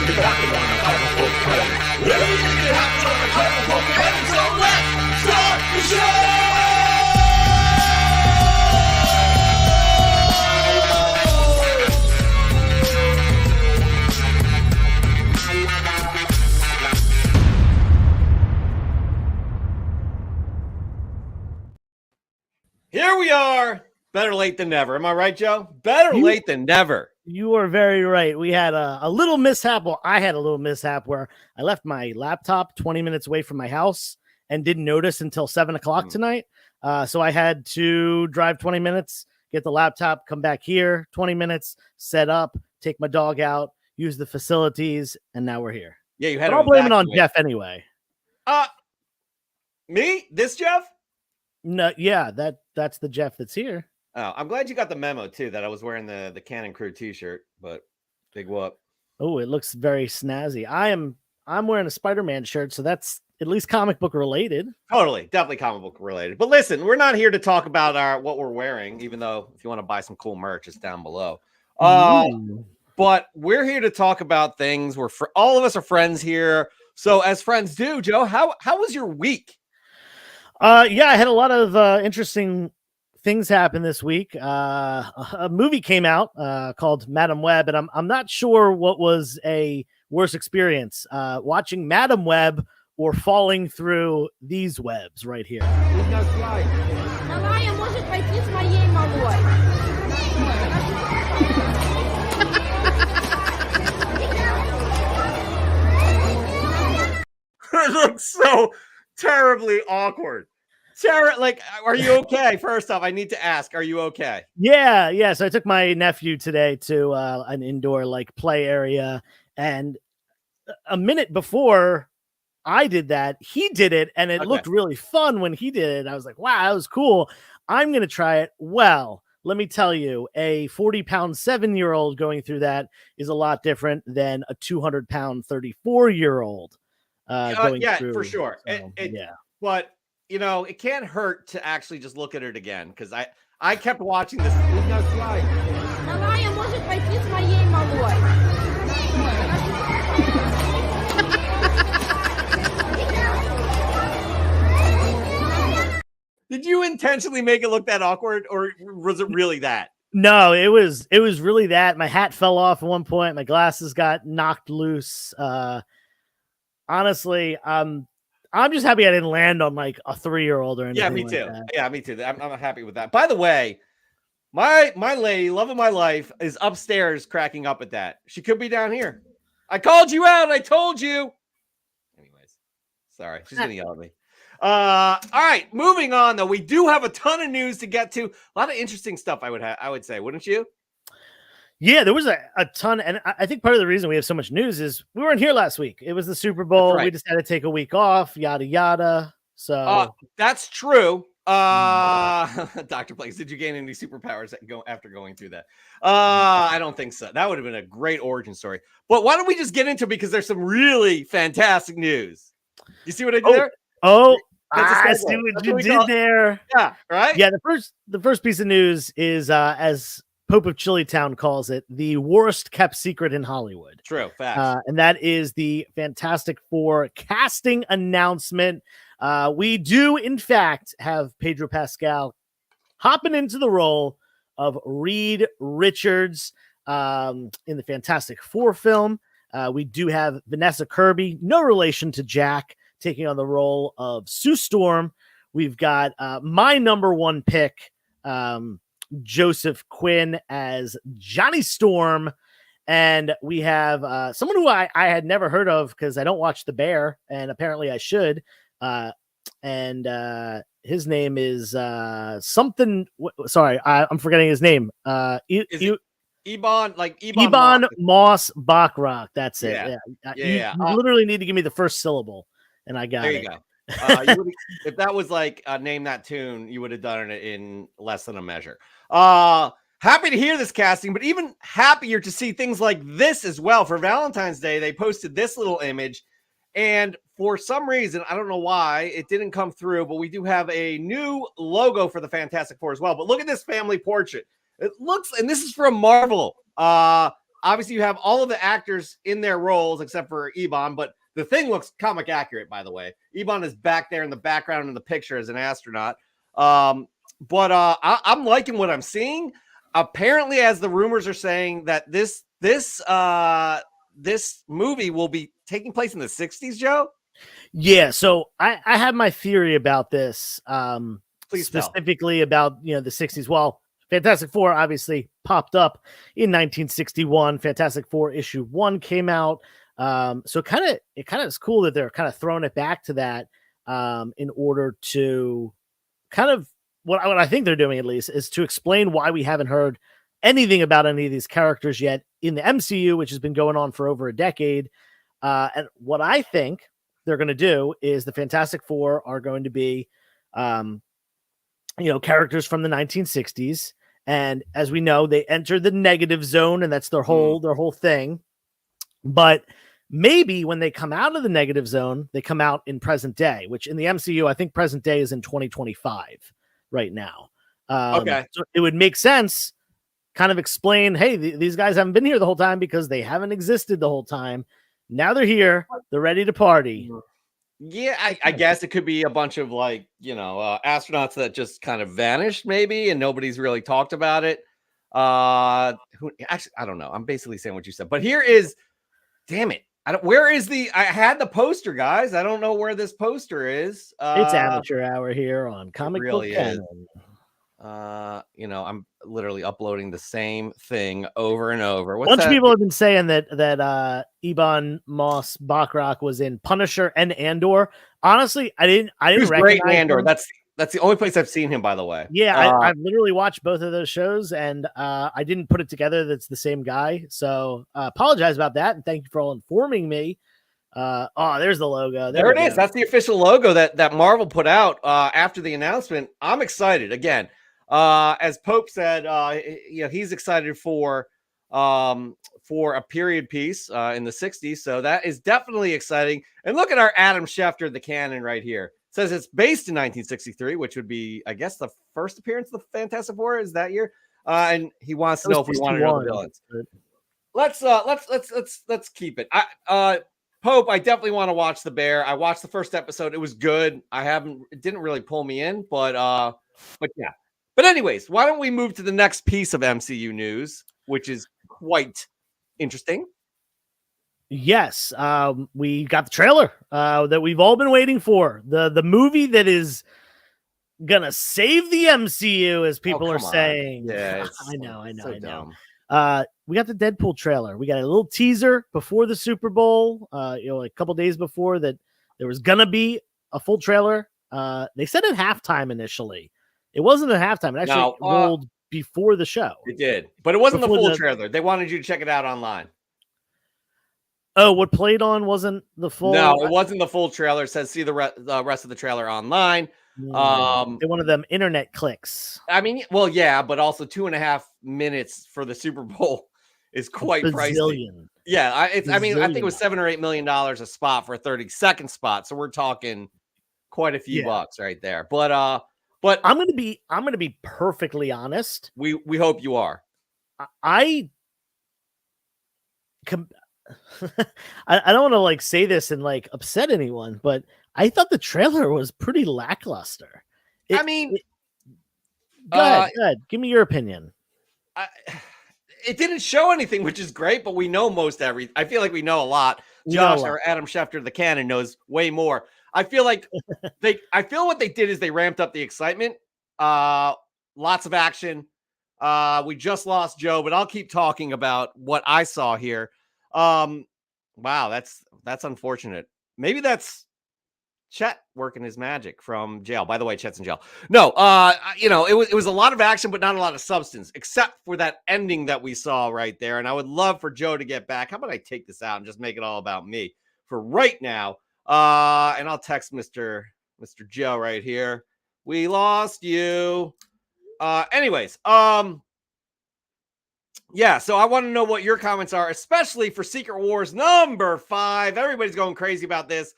Here we are. Better late than never. Am I right, Joe? Better late than never. You are very right. We had a little mishap. Well, I had a little mishap where I left my laptop 20 minutes away from my house and didn't notice until 7 o'clock tonight. So I had to drive 20 minutes, get the laptop, come back here, 20 minutes, set up, take my dog out, use the facilities, and now we're here. Yeah, you had. I'll blame it on Jeff anyway. Me? This Jeff? No, yeah, that's the Jeff that's here. Oh, I'm glad you got the memo too that I was wearing the Cannon Crew t-shirt, but big whoop. Oh, it looks very snazzy. I'm wearing a Spider-Man shirt, so that's at least comic book related. Totally, definitely comic book related. But listen, we're not here to talk about what we're wearing, even though if you want to buy some cool merch, it's down below. But we're here to talk about things. All of us are friends here. So as friends do, Joe, how was your week? Yeah, I had a lot of interesting things happen this week. A movie came out called Madam Web, and I'm not sure what was a worse experience, watching Madam Web or falling through these webs right here. It looks so terribly awkward. Sarah, like, are you okay? First off, I need to ask, are you okay? Yeah. So I took my nephew today to an indoor play area, and a minute before I did that, he did it, and it looked really fun when he did it. I was like, wow, that was cool. I'm going to try it. Well, let me tell you, a 40-pound 7-year-old going through that is a lot different than a 200-pound 34-year-old going through. For sure. So, But you know, it can't hurt to actually just look at it again, because I kept watching this. Did you intentionally make it look that awkward, or was it really that? No, it was really that. My hat fell off at one point. My glasses got knocked loose. Honestly, I'm just happy I didn't land on like a 3-year-old or anything. Yeah, me too. Yeah, me too. I'm happy with that. By the way, my lady, love of my life, is upstairs cracking up at that. She could be down here. I called you out. I told you. Anyways, sorry. She's going to yell at me. All right, moving on, though. We do have a ton of news to get to. A lot of interesting stuff, I would say. Wouldn't you? Yeah, there was a ton. And I think part of the reason we have so much news is we weren't here last week. It was the Super Bowl. Right. We decided to take a week off, yada, yada. So that's true. Dr. Place, did you gain any superpowers after going through that? I don't think so. That would have been a great origin story. But why don't we just get into it, because there's some really fantastic news. You see what I did there? I see what you did there. Yeah, right? Yeah, the first piece of news is as Pope of Chillytown calls it, the worst kept secret in Hollywood. True, facts. And that is the Fantastic Four casting announcement. We do, in fact, have Pedro Pascal hopping into the role of Reed Richards in the Fantastic Four film. We do have Vanessa Kirby, no relation to Jack, taking on the role of Sue Storm. We've got my number one pick, Joseph Quinn as Johnny Storm. And we have someone who I had never heard of because I don't watch The Bear, and apparently I should. And his name is something. Sorry, I'm forgetting his name. Ebon Moss Bachrach. That's it. Yeah. You literally need to give me the first syllable, and I got it. There you go. If that was like name that tune, you would have done it in less than a measure. Happy to hear this casting, but even happier to see things like this as well. For Valentine's Day, they posted this little image, and for some reason, I don't know why, it didn't come through, but we do have a new logo for the Fantastic Four as well. But look at this family portrait. It looks, and this is from Marvel. obviously you have all of the actors in their roles except for Ebon, but the thing looks comic accurate, by the way. Ebon is back there in the background in the picture as an astronaut. But I'm liking what I'm seeing. Apparently, as the rumors are saying, that this movie will be taking place in the 60s, Joe. Yeah, so I have my theory about this, Please tell. specifically about the 60s. Well, Fantastic Four obviously popped up in 1961. Fantastic Four issue 1 came out. So it kind of is cool that they're kind of throwing it back to that, in order to kind of what I think they're doing, at least, is to explain why we haven't heard anything about any of these characters yet in the MCU, which has been going on for over a decade. And what I think they're going to do is the Fantastic Four are going to be, characters from the 1960s. And as we know, they entered the negative zone, and that's their whole thing. But maybe when they come out of the negative zone, they come out in present day, which in the MCU, I think present day is in 2025 right now. Okay. So it would make sense, kind of explain, hey, these guys haven't been here the whole time because they haven't existed the whole time. Now they're here. They're ready to party. Yeah, I guess it could be a bunch of astronauts that just kind of vanished, maybe, and nobody's really talked about it. Actually, I don't know. I'm basically saying what you said, but here is, damn it, where is I had the poster, guys. I don't know where this poster is. It's amateur hour here on Comic Book Canon. I'm literally uploading the same thing over and over. A bunch of people have been saying that Ebon Moss Bachrach was in Punisher and Andor. Honestly, I didn't recognize great in Andor. him. That's the only place I've seen him, by the way. Yeah, I've literally watched both of those shows, and I didn't put it together that's the same guy. So apologize about that, and thank you for all informing me. There's the logo. There it is. That's the official logo that Marvel put out after the announcement. I'm excited again. As Pope said, he's excited for a period piece in the 60s. So that is definitely exciting. And look at our Adam Schefter, the canon right here. It says it's based in 1963, which would be, I guess, the first appearance of the Fantastic Four is that year. And he wants to know if we want to know the villains. Let's keep it. Pope, I definitely want to watch The Bear. I watched the first episode. It was good. It didn't really pull me in, but yeah. But anyways, why don't we move to the next piece of MCU news, which is quite interesting. Yes, we got the trailer that we've all been waiting for. The movie that is gonna save the MCU, as people are saying. Yeah, I know. We got the Deadpool trailer. We got a little teaser before the Super Bowl. A couple days before that, there was gonna be a full trailer. They said at halftime initially. It wasn't at halftime. It actually rolled before the show. It did, but it wasn't the full trailer. They wanted you to check it out online. Oh, what played on wasn't the full? No, it wasn't the full trailer. It says see the rest of the trailer online. They wanted them internet clicks. I mean, well, yeah, but also 2.5 minutes for the Super Bowl is quite pricey. Yeah, I think it was $7 or $8 million a spot for a 30-second spot. So we're talking quite a few bucks right there. But I'm gonna be perfectly honest. We hope you are. I don't want to say this and upset anyone, but I thought the trailer was pretty lackluster. Go ahead. Give me your opinion. It didn't show anything, which is great, but we know I feel like we know a lot. Josh or Adam Schefter, the canon, knows way more. I feel like what they did is they ramped up the excitement. Lots of action. We just lost Joe, but I'll keep talking about what I saw here. Wow, that's unfortunate. Maybe that's Chet working his magic from jail. By the way, Chet's in jail. No, it was a lot of action, but not a lot of substance, except for that ending that we saw right there. And I would love for Joe to get back. How about I take this out and just make it all about me for right now? And I'll text Mr. Joe right here. We lost you. Anyways, yeah, so I want to know what your comments are, especially for Secret Wars number 5. Everybody's going crazy about this.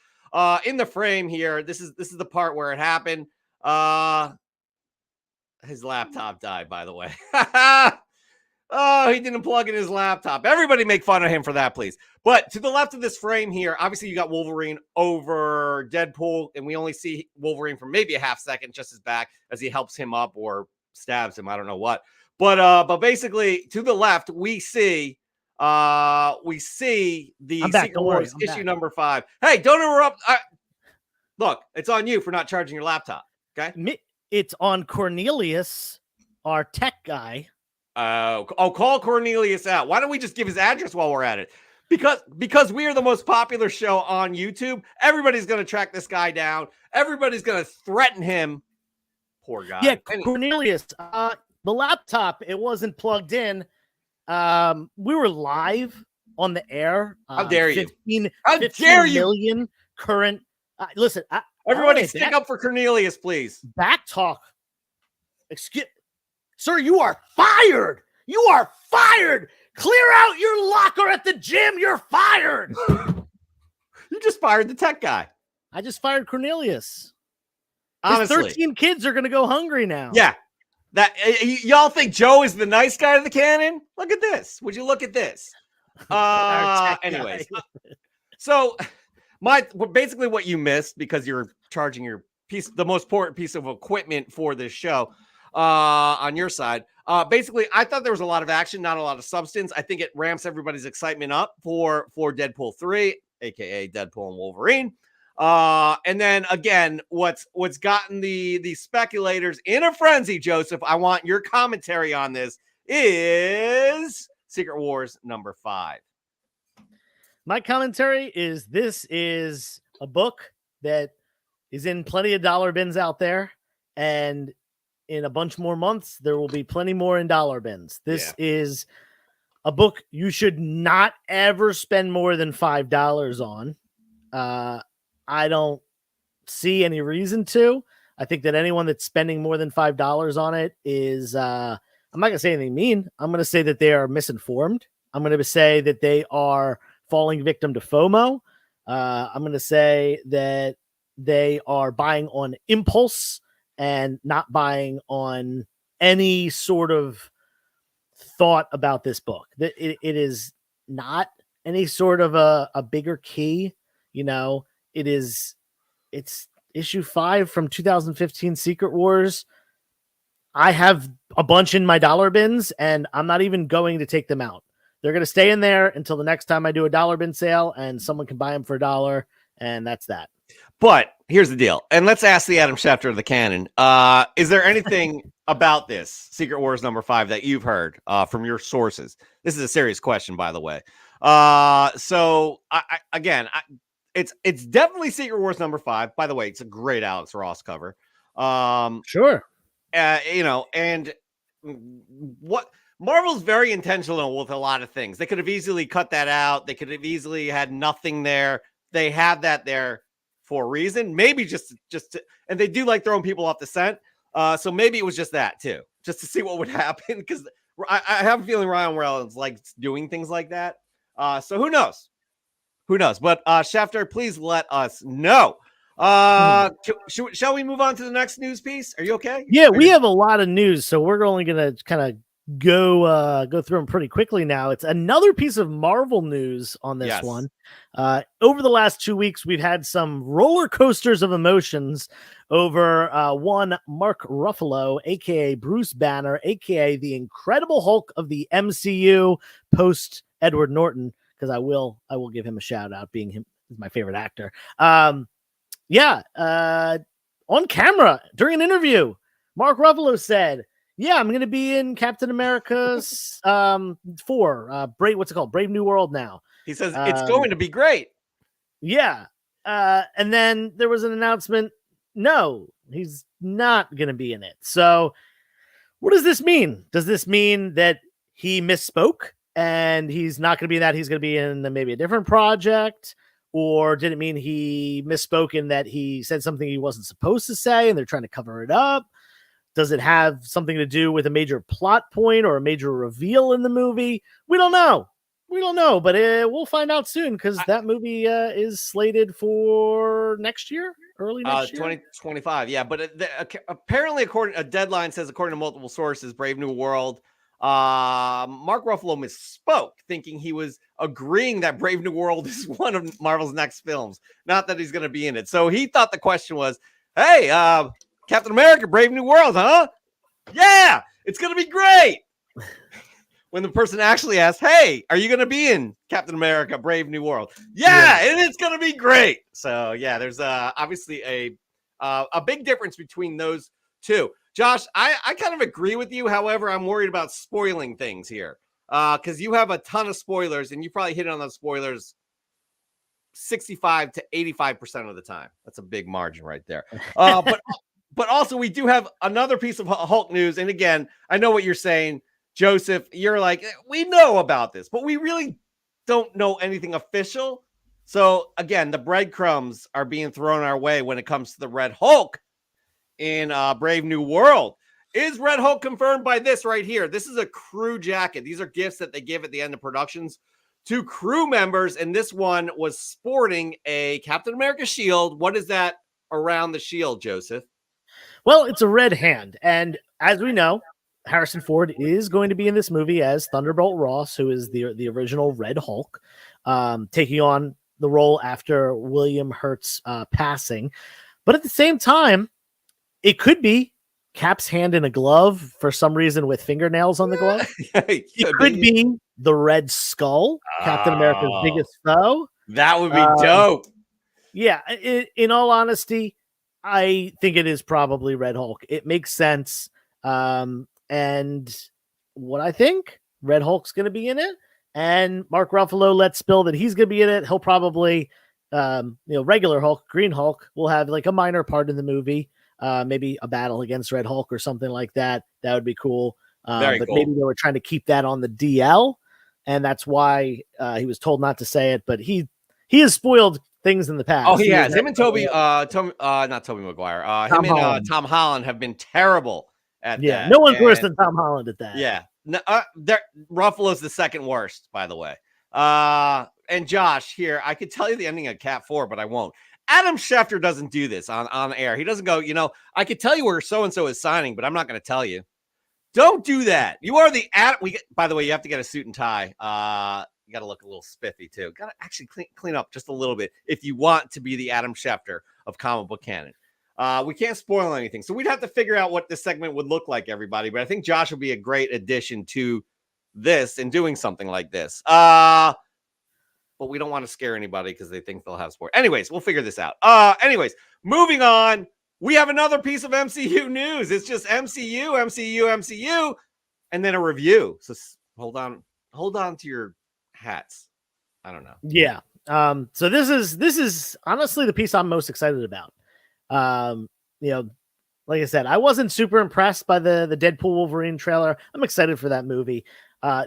In the frame here, this is the part where it happened. His laptop died, by the way. Oh, he didn't plug in his laptop. Everybody make fun of him for that, please. But to the left of this frame here, obviously you got Wolverine over Deadpool, and we only see Wolverine for maybe a half second, just his back, as he helps him up or stabs him. I don't know what. But basically to the left, we see the I'm back, Secret don't worry, Wars I'm issue back. number 5. Hey, don't interrupt. Look, it's on you for not charging your laptop. Okay. It's on Cornelius, our tech guy. Call Cornelius out. Why don't we just give his address while we're at it? Because we are the most popular show on YouTube. Everybody's going to track this guy down. Everybody's going to threaten him. Poor guy. Yeah, Cornelius. The laptop, it wasn't plugged in. We were live on the air. How dare you? 15 million current. Listen, everybody stick up for Cornelius, please. Back talk. Excuse, sir, you are fired. You are fired. Clear out your locker at the gym. You're fired. You just fired the tech guy. I just fired Cornelius. Honestly, 13 kids are going to go hungry now. Yeah. That y'all think Joe is the nice guy to the cannon? Look at this. Would you look at this? Anyways. So basically what you missed, because you're charging your the most important piece of equipment for this show on your side. Basically, I thought there was a lot of action, not a lot of substance. I think it ramps everybody's excitement up for Deadpool 3, aka Deadpool and Wolverine. And then again, what's gotten the speculators in a frenzy, Joseph, I want your commentary on this, is Secret Wars number 5. My commentary is this is a book that is in plenty of dollar bins out there, and in a bunch more months, there will be plenty more in dollar bins. This is a book you should not ever spend more than $5 on. I don't see any reason to. I think that anyone that's spending more than $5 on it is, I'm not going to say anything mean. I'm going to say that they are misinformed. I'm going to say that they are falling victim to FOMO. I'm going to say that they are buying on impulse and not buying on any sort of thought about this book. That it is not any sort of a bigger key, you know. It's issue 5 from 2015 Secret Wars. I have a bunch in my dollar bins, and I'm not even going to take them out. They're going to stay in there until the next time I do a dollar bin sale, and someone can buy them for $1, and that's that. But here's the deal, and let's ask the Adam Schefter of the canon. Is there anything about this Secret Wars number 5 that you've heard from your sources? This is a serious question, by the way. So it's definitely Secret Wars number 5. By the way, it's a great Alex Ross cover. Sure. And what Marvel's very intentional with a lot of things. They could have easily cut that out. They could have easily had nothing there. They have that there for a reason. Maybe just to, and they do like throwing people off the scent. So maybe it was just that too, just to see what would happen. Because I have a feeling Ryan Reynolds likes doing things like that. So who knows? Who knows? But Schefter, please let us know. Shall we move on to the next news piece? Are you okay? Yeah, we have a lot of news, so we're only going to kind of go through them pretty quickly now. It's another piece of Marvel news on this one. Over the last 2 weeks, we've had some roller coasters of emotions over one Mark Ruffalo, aka Bruce Banner, aka the Incredible Hulk of the MCU post Edward Norton, because I will give him a shout out, being him my favorite actor. On camera during an interview, Mark Ruffalo said, "Yeah, I'm going to be in Captain America's 4, Brave New World now." He says it's going to be great. Yeah. And then there was an announcement. No, he's not going to be in it. So what does this mean? Does this mean that he misspoke and he's not going to be in that? He's going to be in maybe a different project? Or did it mean he misspoke in that he said something he wasn't supposed to say and they're trying to cover it up? Does it have something to do with a major plot point or a major reveal in the movie? We don't know. But we'll find out soon, because that movie is slated for next year, early next year. 2025. Yeah, but apparently, according to multiple sources, Brave New World Mark Ruffalo misspoke, thinking he was agreeing that Brave New World is one of Marvel's next films, not that he's going to be in it. So he thought the question was, hey, Captain America, Brave New World, huh? Yeah, it's going to be great. When the person actually asked, hey, are you going to be in Captain America, Brave New World? Yeah, and it's going to be great. So, yeah, there's obviously a big difference between those two. Josh, I kind of agree with you. However, I'm worried about spoiling things here because you have a ton of spoilers, and you probably hit on those spoilers 65 to 85% of the time. That's a big margin right there. But also, we do have another piece of Hulk news. And again, I know what you're saying, Joseph. You're like, we know about this, but we really don't know anything official. So again, the breadcrumbs are being thrown our way when it comes to the Red Hulk in Brave New World. Is Red Hulk confirmed by this right here? This is a crew jacket. These are gifts that they give at the end of productions to crew members. And this one was sporting a Captain America shield. What is that around the shield, Joseph? Well, it's a red hand. And as we know, Harrison Ford is going to be in this movie as Thunderbolt Ross, who is the original Red Hulk, taking on the role after William Hurt's passing. But at the same time, it could be Cap's hand in a glove for some reason with fingernails on the glove. It could be the Red Skull, Captain America's biggest foe. That would be dope. Yeah, in all honesty, I think it is probably Red Hulk. It makes sense. And what I think, Red Hulk's going to be in it. And Mark Ruffalo lets spill that he's going to be in it. He'll probably, regular Hulk, Green Hulk, will have like a minor part in the movie. Maybe a battle against Red Hulk or something like that. That would be cool. But cool. Maybe they were trying to keep that on the DL. And that's why he was told not to say it. But he has spoiled things in the past. Oh, he has. Him and Toby, not Toby Maguire. Him and Tom Holland have been terrible at that. No one's worse than Tom Holland at that. Yeah. No, Ruffalo's the second worst, by the way. And Josh, here, I could tell you the ending of Cat 4, but I won't. Adam Schefter doesn't do this on air. He doesn't go, I could tell you where so-and-so is signing, but I'm not going to tell you. Don't do that. You are the by the way, you have to get a suit and tie. You got to look a little spiffy too. Got to actually clean up just a little bit if you want to be the Adam Schefter of comic book canon. We can't spoil anything, so we'd have to figure out what this segment would look like, everybody. But I think Josh will be a great addition to this and doing something like this. But we don't want to scare anybody because they think they'll have sport. Anyways, we'll figure this out. Anyways, moving on. We have another piece of MCU news. It's just MCU, and then a review. So hold on to your hats. I don't know. Yeah. So this is honestly the piece I'm most excited about. Like I said, I wasn't super impressed by the Deadpool Wolverine trailer. I'm excited for that movie.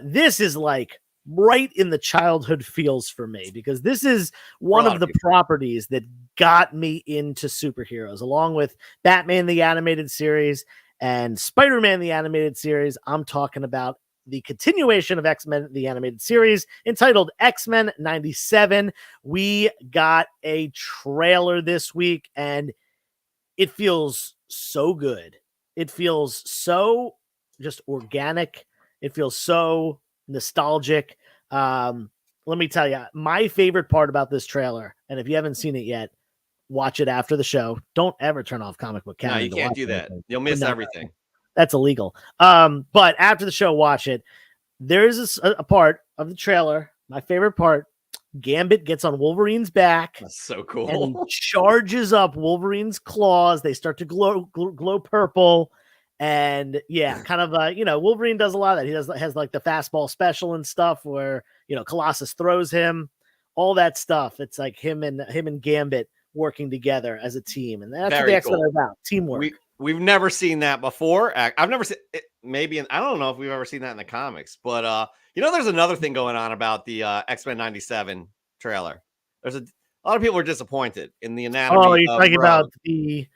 This is like right in the childhood feels for me because this is one of the properties that got me into superheroes, along with Batman the Animated Series and Spider-Man the Animated Series. I'm talking about the continuation of X-Men the Animated Series entitled X-Men 97. We got a trailer this week and it feels so good. It feels so just organic. It feels so nostalgic. Let me tell you, my favorite part about this trailer, and if you haven't seen it yet, watch it after the show. Don't ever turn off Comic Book Canon. No, you can't do that. You'll miss everything. That's illegal. But after the show, watch it. There's a part of the trailer, my favorite part. Gambit gets on Wolverine's back. That's so cool. And he charges up Wolverine's claws. They start to glow purple. And yeah, kind of, Wolverine does a lot of that. He has like the fastball special and stuff where, Colossus throws him, all that stuff. It's like him and Gambit working together as a team. And that's what the X-Men are about, teamwork. We've never seen that before. I've never seen it. Maybe, I don't know if we've ever seen that in the comics, but there's another thing going on about the X-Men 97 trailer. There's a lot of people are disappointed in the anatomy. Oh, you're talking about the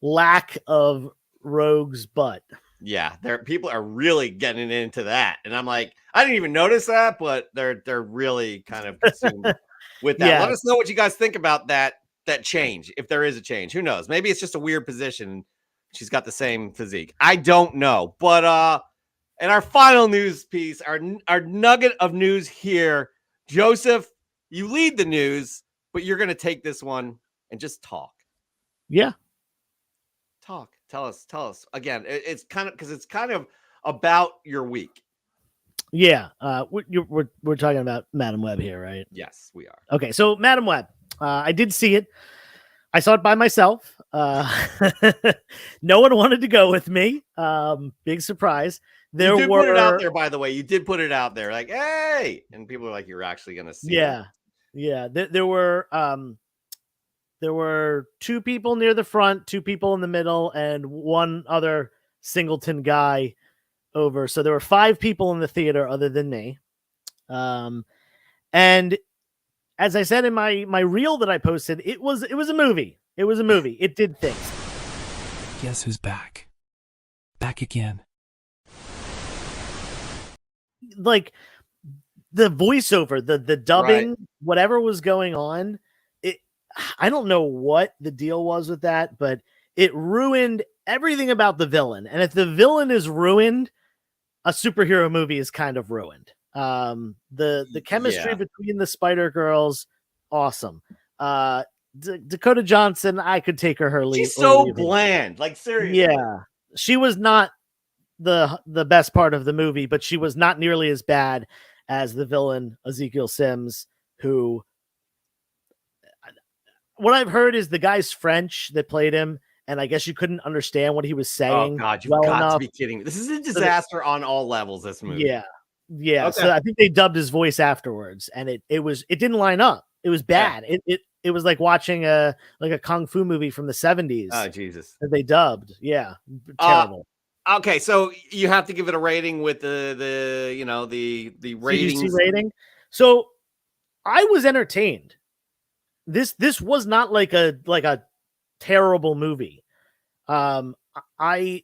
lack of Rogue's butt. Yeah, people are really getting into that, and I'm like, I didn't even notice that, but they're really kind of consumed with that. Yeah. Let us know what you guys think about that change, if there is a change. Who knows? Maybe it's just a weird position. She's got the same physique. I don't know, but And our final news piece, our nugget of news here, Joseph, you lead the news, but you're going to take this one and just talk. Yeah. Talk. Tell us. Again, it's kind of about your week. Yeah. We're talking about Madam Web here, right? Yes, we are. Okay. So Madam Web, I did see it. I saw it by myself. No one wanted to go with me. Big surprise. You did put it out there, by the way. You did put it out there, like, hey, and people are like, you're actually going to see it. Yeah. There were 2 people near the front, 2 people in the middle, and 1 other singleton guy over. So there were 5 people in the theater other than me. And as I said in my reel that I posted, it was a movie. It was a movie. It did things. Guess who's back? Back again. Like the voiceover, the dubbing, Right. whatever was going on, I don't know what the deal was with that, but it ruined everything about the villain. And if the villain is ruined, a superhero movie is kind of ruined. The chemistry between the Spider Girls, awesome. Dakota Johnson, I could take her leave. She's so bland, like seriously. Yeah, she was not the best part of the movie, but she was not nearly as bad as the villain Ezekiel Sims, who, what I've heard is the guy's French that played him, and I guess you couldn't understand what he was saying. Oh God, you've got to be kidding me! This is a disaster on all levels. This movie. Yeah. Okay. So I think they dubbed his voice afterwards, and it didn't line up. It was bad. Yeah. It was like watching a kung fu movie from the 70s. Oh Jesus! That they dubbed. Yeah, terrible. Okay, so you have to give it a rating with the ratings. CGC rating. So I was entertained. This was not like a terrible movie. I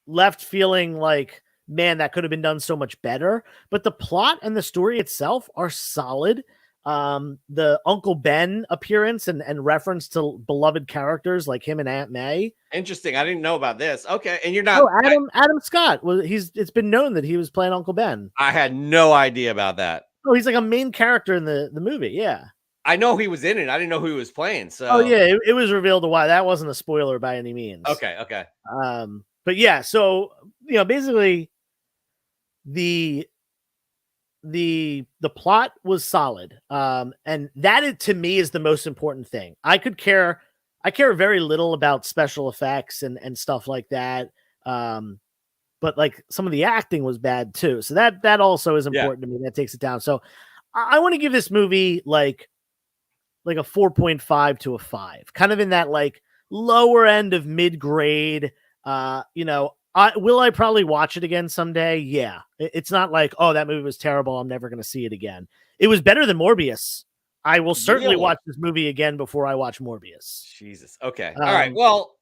left feeling like, man, that could have been done so much better. But the plot and the story itself are solid. The Uncle Ben appearance and reference to beloved characters like him and Aunt May. Interesting. I didn't know about this. Okay, and you're not. No, Adam Scott. Well, it's been known that he was playing Uncle Ben. I had no idea about that. Oh, he's like a main character in the movie. Yeah. I know he was in it. I didn't know who he was playing. So. Oh yeah, it was revealed why. That wasn't a spoiler by any means. Okay. But yeah, so basically the plot was solid. And that to me is the most important thing. I care very little about special effects and stuff like that. But like some of the acting was bad too. So that also is important to me. That takes it down. So I want to give this movie like a 4.5 to a 5, kind of in that like lower end of mid-grade. Will I probably watch it again someday? Yeah. It's not like, oh, that movie was terrible, I'm never going to see it again. It was better than Morbius. I will certainly watch this movie again before I watch Morbius. Jesus. Okay. All right. Well,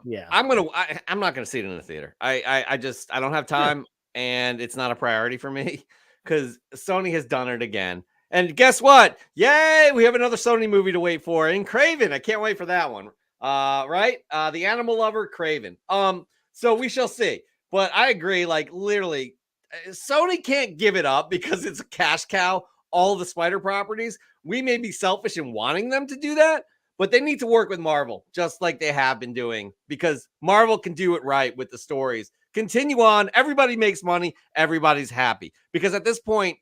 yeah. I'm not gonna see it in the theater. I don't have time, and it's not a priority for me because Sony has done it again. And guess what? Yay! We have another Sony movie to wait for. And Craven, I can't wait for that one. Right? The Animal Lover, Craven. So we shall see. But I agree. Like literally, Sony can't give it up because it's a cash cow. All the Spider properties. We may be selfish in wanting them to do that, but they need to work with Marvel just like they have been doing because Marvel can do it right with the stories. Continue on. Everybody makes money. Everybody's happy because at this point,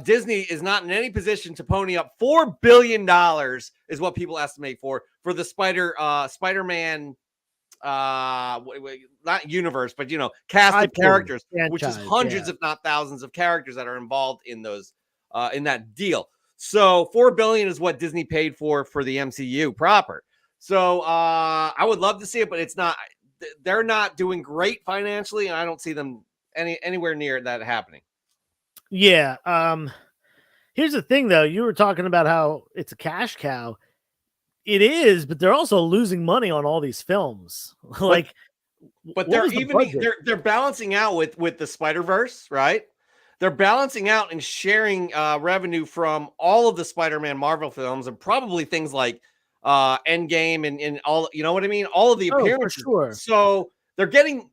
Disney is not in any position to pony up $4 billion is what people estimate for the Spider-Man, not universe, but cast of characters, which is hundreds, if not thousands of characters that are involved in those, in that deal. So $4 billion is what Disney paid for the MCU proper. So I would love to see it, but it's not. They're not doing great financially, and I don't see them anywhere near that happening. Yeah. Here's the thing, though. You were talking about how it's a cash cow. It is, but they're also losing money on all these films. But they're balancing out with the Spider-Verse, right? They're balancing out and sharing revenue from all of the Spider-Man Marvel films and probably things like Endgame and all, you know what I mean? All of the appearances. For sure. So they're getting,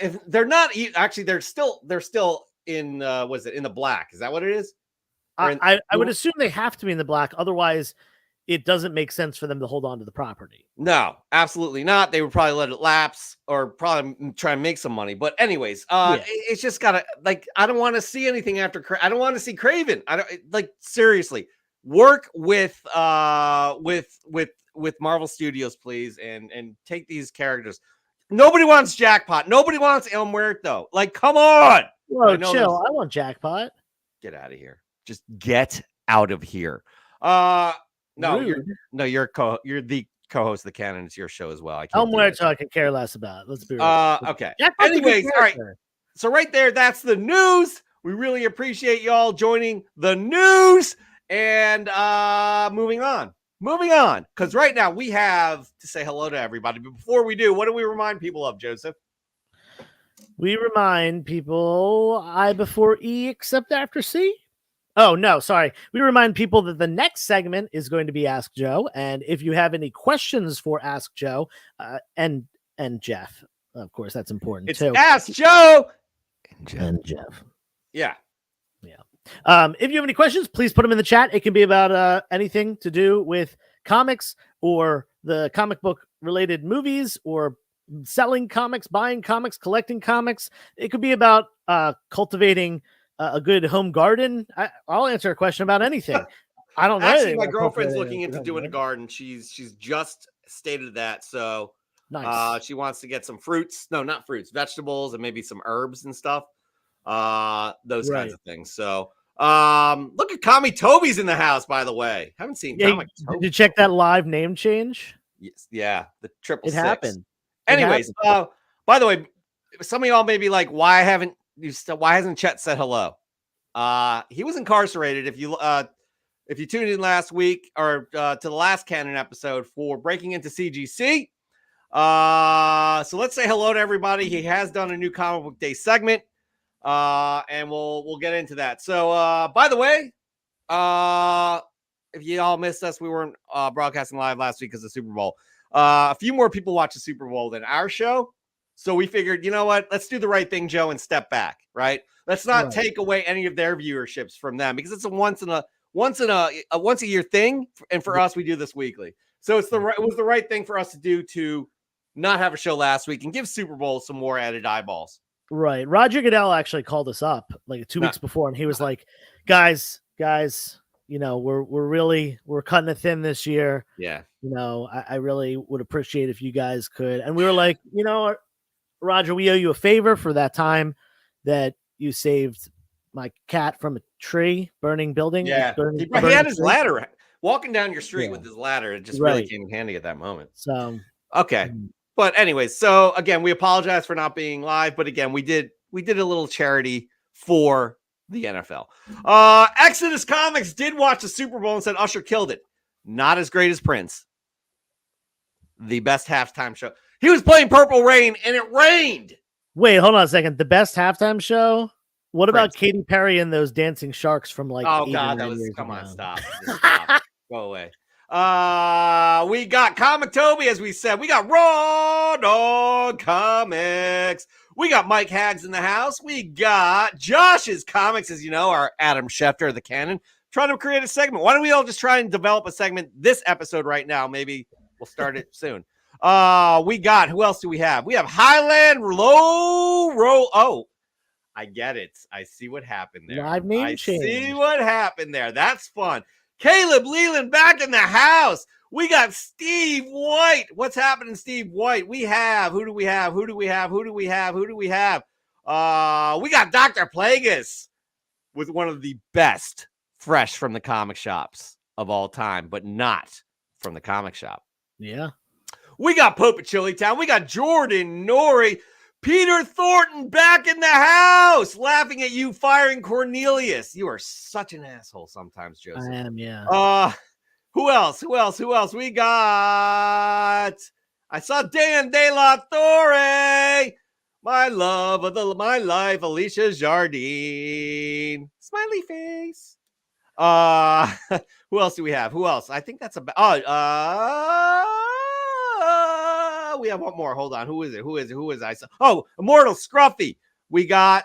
if they're not actually, they're still in was it in the black? Is that what it is? I would assume they have to be in the black, otherwise it doesn't make sense for them to hold on to the property. No, absolutely not. They would probably let it lapse or probably try and make some money. But anyways, it's just gotta, like, I don't want to see anything after. I don't want to see Craven. I don't, like, seriously, work with Marvel Studios, please, and take these characters. Nobody wants Jackpot. Nobody wants El Muerto. Like, come on. Whoa, chill. I want Jackpot. Get out of here. Just get out of here. No, Rude. you're the co-host of the Canon. It's your show as well. El Muerto I can care less about. Let's be real. Okay. Anyways, all right. So right there, that's the news. We really appreciate y'all joining the news. And moving on. Because right now we have to say hello to everybody. But before we do, what do we remind people of, Joseph? We remind people I before E except after C. Oh, no, sorry. We remind people that the next segment is going to be Ask Joe. And if you have any questions for Ask Joe and Jeff, of course, that's important too. Ask Joe and Jeff. Yeah. If you have any questions, please put them in the chat. It can be about anything to do with comics or the comic book related movies or selling comics, buying comics, collecting comics. It could be about cultivating a good home garden. I'll answer a question about anything. I don't know. Actually, my girlfriend's looking into doing a garden. She's just stated that. So nice. She wants to get some fruits. No, not fruits, vegetables, and maybe some herbs and stuff. Those kinds of things. So look at Kami Toby's in the house, by the way. Haven't seen Kami Toby. Did you check that live name change? Yes, yeah, the 666. It happened. Anyways, by the way, some of y'all may be like, why hasn't Chet said hello? He was incarcerated. If you tuned in last week or to the last Canon episode for breaking into CGC. So let's say hello to everybody. He has done a new comic book day segment. And we'll get into that. So by the way, if you all missed us, we weren't broadcasting live last week because of the Super Bowl. A few more people watch the Super Bowl than our show. So we figured, you know what? Let's do the right thing, Joe, and step back, right? Let's not take away any of their viewerships from them because it's a once a year thing. And for us, we do this weekly. So it was the right thing for us to do to not have a show last week and give Super Bowl some more added eyeballs. Right. Roger Goodell actually called us up like 2 weeks before, and he was like, guys, you know, we're cutting it thin this year. Yeah. You know, I really would appreciate if you guys could. And we were like, you know, Roger, we owe you a favor for that time that you saved my cat from a tree burning building. Yeah. He had his ladder walking down your street with his ladder. It just really came in handy at that moment. So, okay. But anyways, so again, we apologize for not being live, but again, we did a little charity for the NFL. Exodus Comics did watch the Super Bowl and said Usher killed it. Not as great as Prince. The best halftime show. He was playing Purple Rain and it rained. Wait, hold on a second. The best halftime show? What about Katy Perry and those dancing sharks from like? Oh God, that was come on, stop. Stop. Go away. We got Comic Toby, as we said. We got Raw Dog Comics. We got Mike Hags in the house. We got Josh's Comics, as you know, our Adam Schefter of the Canon, trying to create a segment. Why don't we all just try and develop a segment this episode right now? Maybe we'll start it soon. We got, who else do we have? We have Highland Low Roll. Oh, I get it. I see what happened there. Live name change. See what happened there. That's fun. Caleb Leland back in the house. We got Steve White. What's happening, Steve White? We have, who do we have? We got Dr. Plagueis with one of the best fresh from the comic shops of all time, but not from the comic shop. Yeah. We got Pope at Chili Town. We got Jordan Nori. Peter Thornton back in the house, laughing at you firing Cornelius. You are such an asshole sometimes, Joseph. I am, yeah. Who else? We got, I saw Dan De La Torre. My love of my life, Alicia Jardine. Smiley face. Who else do we have? I think that's about, we have one more. Hold on. Who is it? Who is it? Who is it? Oh, Immortal Scruffy. We got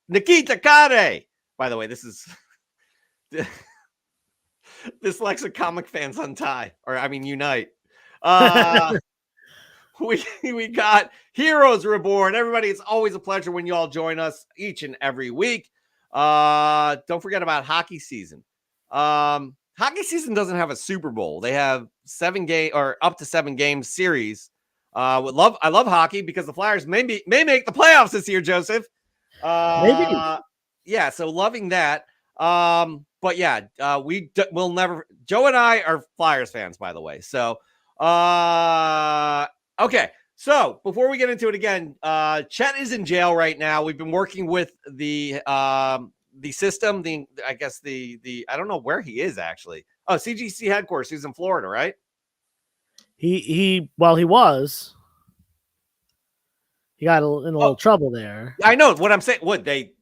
Nikita Kade. By the way, this is dyslexic comic fans untie, or I mean unite. We got Heroes Reborn. Everybody, it's always a pleasure when you all join us each and every week. Don't forget about hockey season. Hockey season doesn't have a Super Bowl. They have 7 game or up to 7 game series. I love hockey because the Flyers may make the playoffs this year, Joseph. Maybe. Yeah, so loving that. But yeah, we'll never. Joe and I are Flyers fans, by the way. So, okay. So before we get into it again, Chet is in jail right now. We've been working with the system. I guess the I don't know where he is actually. Oh, CGC headquarters. He's in Florida, right? He was. He got in a little trouble there. I know what I'm saying. What did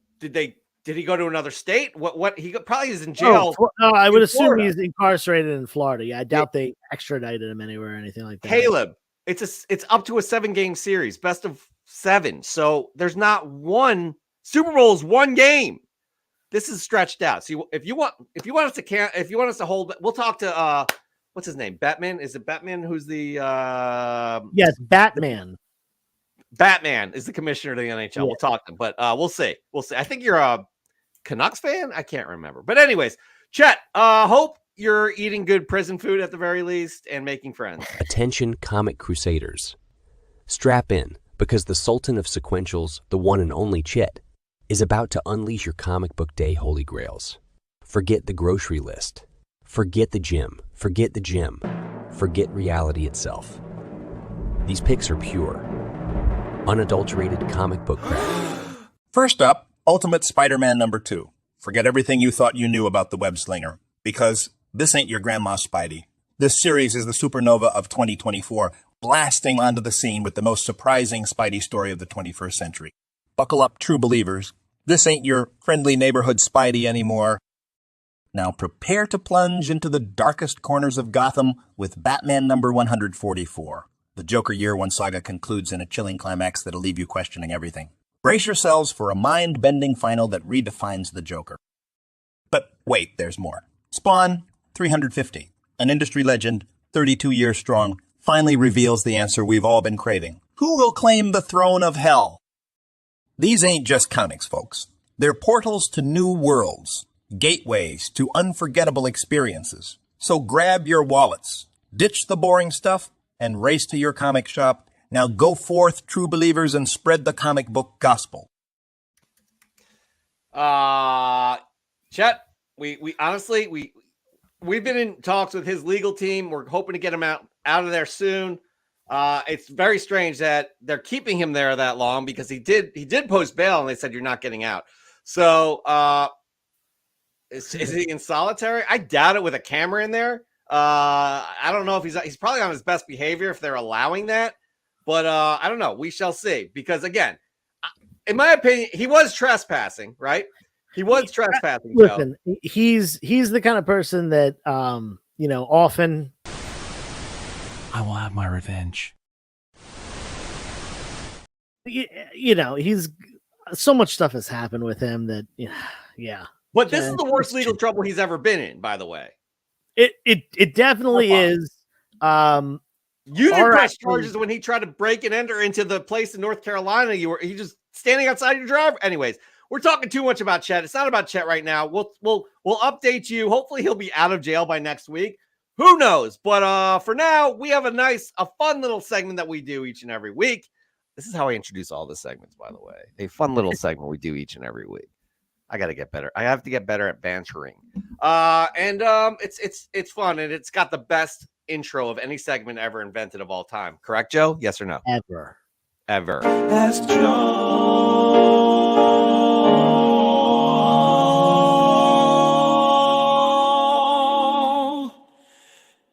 he go to another state? What he probably is in jail. I would assume Florida. He's incarcerated in Florida. Yeah, I doubt they extradited him anywhere or anything like that. Caleb, it's up to a 7 game series, best of 7. So there's not one Super Bowl is 1 game. This is stretched out. So if you want us to hold, we'll talk to what's his name? Batman? Is it Batman? Who's the yes, Batman. Batman is the commissioner of the NHL. Yeah. We'll talk to him, but we'll see. I think you're a Canucks fan. I can't remember, but anyways, Chet. Hope you're eating good prison food at the very least and making friends. Attention, comic crusaders, strap in because the Sultan of Sequentials, the one and only Chet, is about to unleash your comic book day holy grails. Forget the grocery list. Forget the gym. Forget the gym. Forget reality itself. These picks are pure, unadulterated comic book crap. First up, Ultimate Spider-Man #2. Forget everything you thought you knew about the web slinger, because this ain't your grandma's Spidey. This series is the supernova of 2024, blasting onto the scene with the most surprising Spidey story of the 21st century. Buckle up, true believers. This ain't your friendly neighborhood Spidey anymore. Now prepare to plunge into the darkest corners of Gotham with Batman #144. The Joker Year 1 saga concludes in a chilling climax that'll leave you questioning everything. Brace yourselves for a mind-bending final that redefines the Joker. But wait, there's more. Spawn 350, an industry legend, 32 years strong, finally reveals the answer we've all been craving. Who will claim the throne of hell? These ain't just comics, folks. They're portals to new worlds, gateways to unforgettable experiences. So grab your wallets, ditch the boring stuff, and race to your comic shop. Now go forth, true believers, and spread the comic book gospel. Chet, we honestly, we've been in talks with his legal team. We're hoping to get him out of there soon. It's very strange that they're keeping him there that long because he did post bail and they said you're not getting out. So is he in solitary? I doubt it with a camera in there. I don't know if he's probably on his best behavior if they're allowing that, but I don't know. We shall see, because again, in my opinion, he was trespassing, right? He was trespassing. Listen, he's the kind of person that often I will have my revenge. He's so much stuff has happened with him that yeah. But this is the worst legal trouble he's ever been in, by the way. It definitely is. You didn't press charges when he tried to break and enter into the place in North Carolina. He just standing outside your driver. Anyways, we're talking too much about Chet. It's not about Chet right now. We'll update you. Hopefully he'll be out of jail by next week. Who knows? But for now, we have a fun little segment that we do each and every week. This is how I introduce all the segments, by the way. A fun little segment we do each and every week. I got to get better. I have to get better at bantering. It's fun, and it's got the best intro of any segment ever invented of all time. Correct, Joe? Yes or no? Ever. Ask Joe.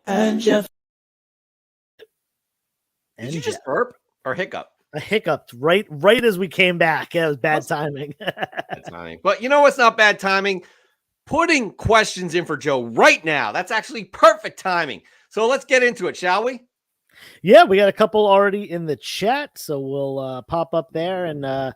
And Jeff. Did you just burp or hiccup? I hiccuped right as we came back. Yeah, it was bad timing. Bad timing. But you know what's not bad timing? Putting questions in for Joe right now. That's actually perfect timing. So let's get into it, shall we? Yeah, we got a couple already in the chat, so we'll pop up there and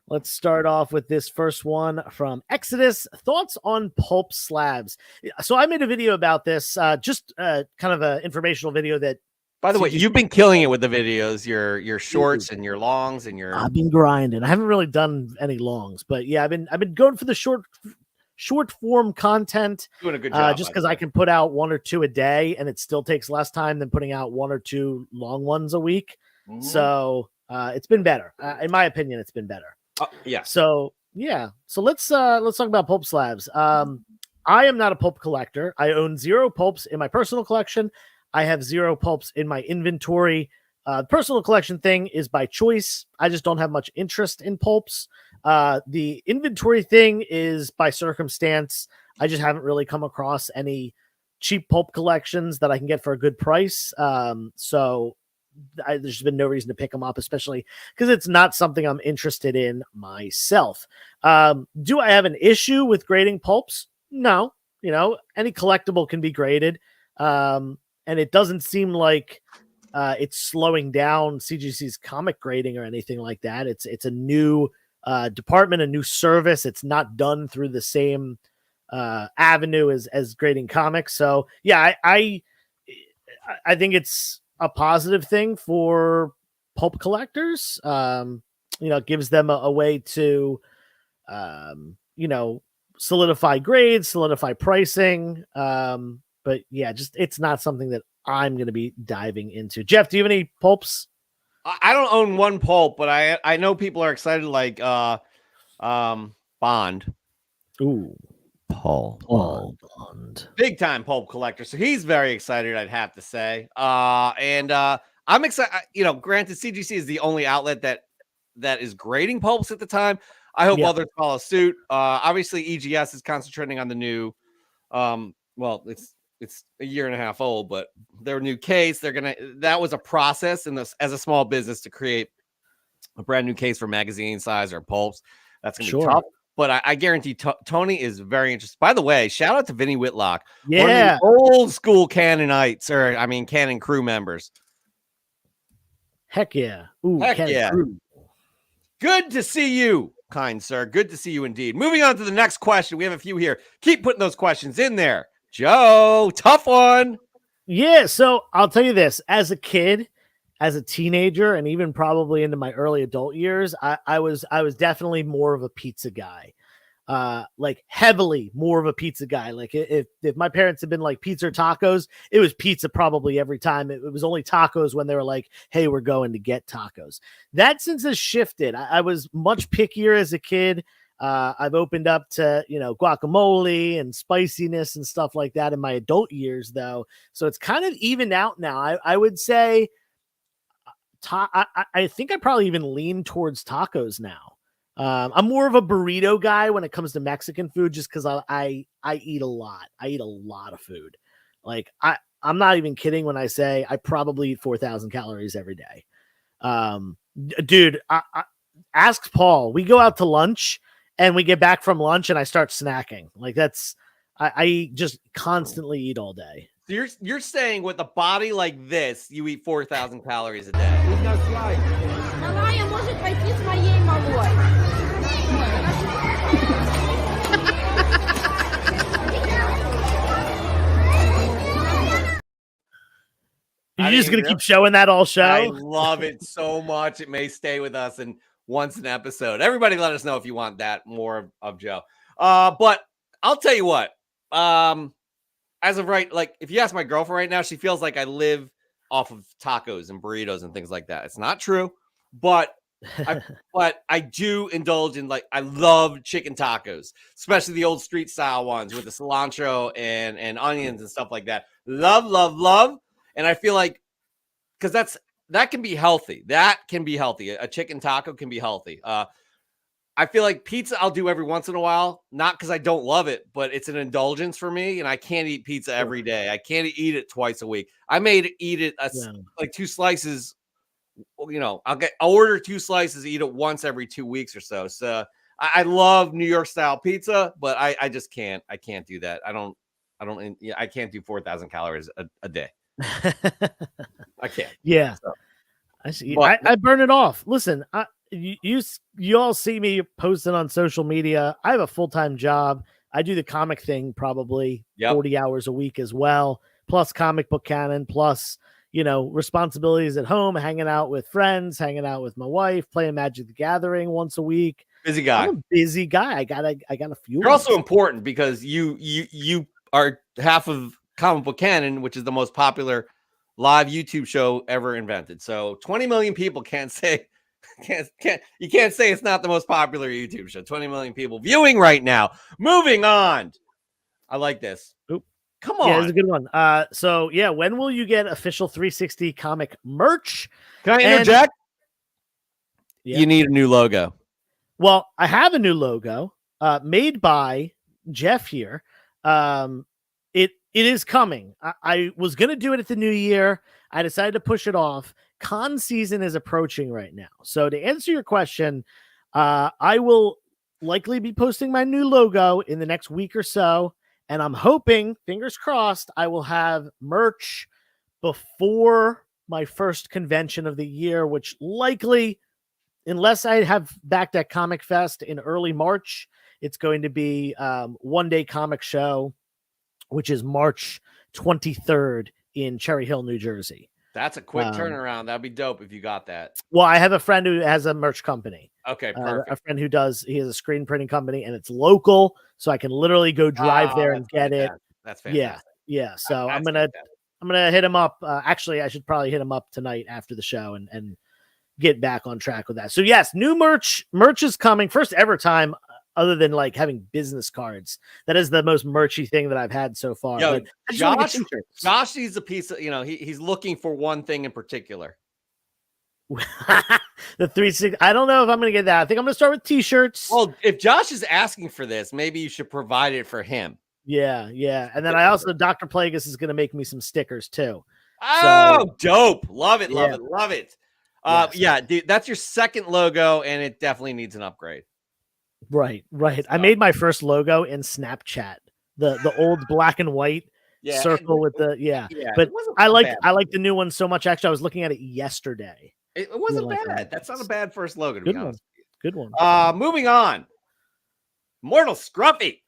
let's start off with this first one from Exodus. Thoughts on pulp slabs? So I made a video about this, just kind of an informational video that. By the way, CGC you've been killing it with the videos, your shorts and your longs and your. I've been grinding. I haven't really done any longs, but yeah, I've been going for the short form content. Doing a good job, just by the because way. I can put out 1 or 2 a day, and it still takes less time than putting out 1 or 2 long ones a week. Mhm. So it's been better, in my opinion. It's been better. Yeah. So yeah. So let's talk about pulp slabs. I am not a pulp collector. I own 0 pulps in my personal collection. I have 0 pulps in my inventory. Personal collection thing is by choice. I just don't have much interest in pulps. The inventory thing is by circumstance. I just haven't really come across any cheap pulp collections that I can get for a good price. So there's been no reason to pick them up, especially because it's not something I'm interested in myself. Do I have an issue with grading pulps? No. Any collectible can be graded. And it doesn't seem like it's slowing down CGC's comic grading or anything like that. It's a new department, a new service. It's not done through the same avenue as grading comics. So yeah, I think it's a positive thing for pulp collectors. It gives them a way to solidify grades, solidify pricing. But yeah, just it's not something that I'm going to be diving into. Jeff, do you have any pulps? I don't own 1 pulp, but I know people are excited, like Bond. Ooh, Paul Bond. Big time pulp collector. So he's very excited, I'd have to say. And I'm excited. Granted, CGC is the only outlet that is grading pulps at the time. I hope others follow suit. Obviously, EGS is concentrating on the new. Well, it's a year and a half old, but their new case. That was a process as a small business to create a brand new case for magazine size or pulps. That's gonna be tough. But I guarantee Tony is very interested. By the way, shout out to Vinny Whitlock, one of the old school Canonites, Canon crew members. Heck yeah. Ooh, Heck Canon yeah. crew. Good to see you, kind sir. Good to see you indeed. Moving on to the next question. We have a few here. Keep putting those questions in there. Joe, tough one. Yeah, so I'll tell you this. As a kid, as a teenager, and even probably into my early adult years, I was definitely more of a pizza guy. Like heavily more of a pizza guy. Like if my parents had been like pizza or tacos, it was pizza probably every time. It was only tacos when they were like, hey, we're going to get tacos. That since has shifted. I was much pickier as a kid. I've opened up to, guacamole and spiciness and stuff like that in my adult years, though. So it's kind of evened out now. I would say I think I probably even lean towards tacos now. I'm more of a burrito guy when it comes to Mexican food, just because I eat a lot. I eat a lot of food. Like I'm not even kidding when I say I probably eat 4,000 calories every day. Dude, I ask Paul. We go out to lunch and we get back from lunch and I start snacking. Like I just constantly eat all day. So you're saying with a body like this, you eat 4,000 calories a day. Давай, может пойти с моей малой. You're just going to keep showing that all show? I love it so much. It may stay with us and once an episode. Everybody let us know if you want that more of Joe. But I'll tell you what, as of right, like if you ask my girlfriend right now, she feels like I live off of tacos and burritos and things like that. It's not true, but I do indulge in, like, I love chicken tacos, especially the old street style ones with the cilantro and onions and stuff like that. Love. And I feel like, because that can be healthy. That can be healthy. A chicken taco can be healthy. I feel like pizza I'll do every once in a while, not because I don't love it, but it's an indulgence for me, and I can't eat pizza every day. I can't eat it twice a week. I may eat it like 2 slices. I'll order 2 slices, eat it once every 2 weeks or so. So I love New York style pizza, but I just can't. I can't do that. I can't do 4,000 calories a day. I can't. Yeah. So, I see. but- I burn it off. Listen, you all see me posting on social media. I have a full-time job. I do the comic thing probably 40 hours a week as well, plus comic book canon, plus responsibilities at home, hanging out with friends, hanging out with my wife, playing Magic the Gathering once a week. Busy guy. I'm a busy guy. I gotta fuel. You're also important because you are half of Comic Book Canon, which is the most popular live YouTube show ever invented. So 20 million people can't say you can't say it's not the most popular YouTube show. 20 million people viewing right now. Moving on. I like this. Oop. Come on. Yeah, it's a good one. So yeah, when will you get official 360 comic merch? Can I interject? Yeah. You need a new logo. Well, I have a new logo made by Jeff here. It is coming. I was going to do it at the new year. I decided to push it off. Con season is approaching right now. So to answer your question, I will likely be posting my new logo in the next week or so. And I'm hoping, fingers crossed, I will have merch before my first convention of the year, which likely, unless I have back at Comic Fest in early March, it's going to be One Day Comic Show, which is March 23rd in Cherry Hill, New Jersey. That's a quick turnaround. That'd be dope if you got that. Well, I have a friend who has a merch company. Okay, perfect. A friend who he has a screen printing company, and it's local, so I can literally go drive there and get it. That's fantastic. Yeah. So I'm gonna hit him up. Actually, I should probably hit him up tonight after the show and get back on track with that. So yes, new merch is coming. First ever time other than like having business cards. That is the most merchy thing that I've had so far. Yo, Josh needs a piece of, he's looking for one thing in particular. The 360. I don't know if I'm going to get that. I think I'm going to start with t-shirts. Well, if Josh is asking for this, maybe you should provide it for him. Yeah. And then I also, Dr. Plagueis is going to make me some stickers too. Oh, dope. Love it. Love it. Yes. Yeah, dude, that's your second logo, and it definitely needs an upgrade. Right. I made my first logo in Snapchat, the old black and white circle with the But I like the new one so much. Actually, I was looking at it yesterday. It wasn't bad. That's not a bad first logo, to be honest. Good one. Moving on. Mortal Scruffy.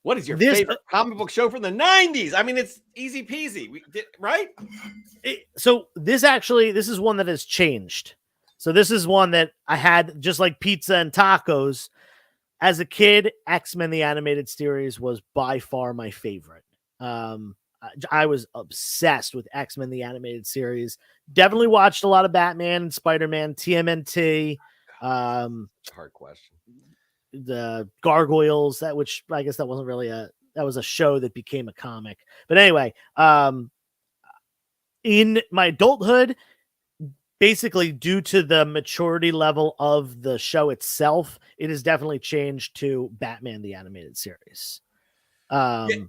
What is your favorite comic book show from the 90s? I mean, it's easy peasy. Right? So this is one that has changed. So this is one that I had just like pizza and tacos. As a kid, X-Men the Animated Series was by far my favorite. I was obsessed with X-Men the Animated Series. Definitely watched a lot of Batman and Spider-Man, TMNT. Hard question. The Gargoyles, which I guess that wasn't really that was a show that became a comic. But anyway, in my adulthood, basically due to the maturity level of the show itself, it has definitely changed to Batman the Animated Series. The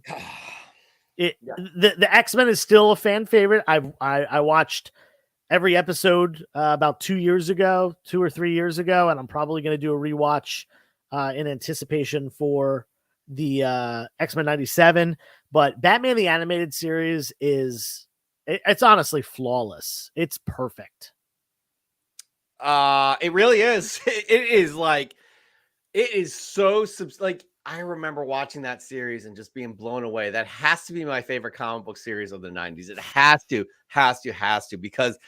X-Men is still a fan favorite. I watched every episode about 2 or 3 years ago, and I'm probably going to do a rewatch in anticipation for the X-Men 97. But Batman the Animated Series it's honestly flawless. It's perfect. It really is. It is so like, I remember watching that series and just being blown away. That has to be my favorite comic book series of the 90s. It has to, because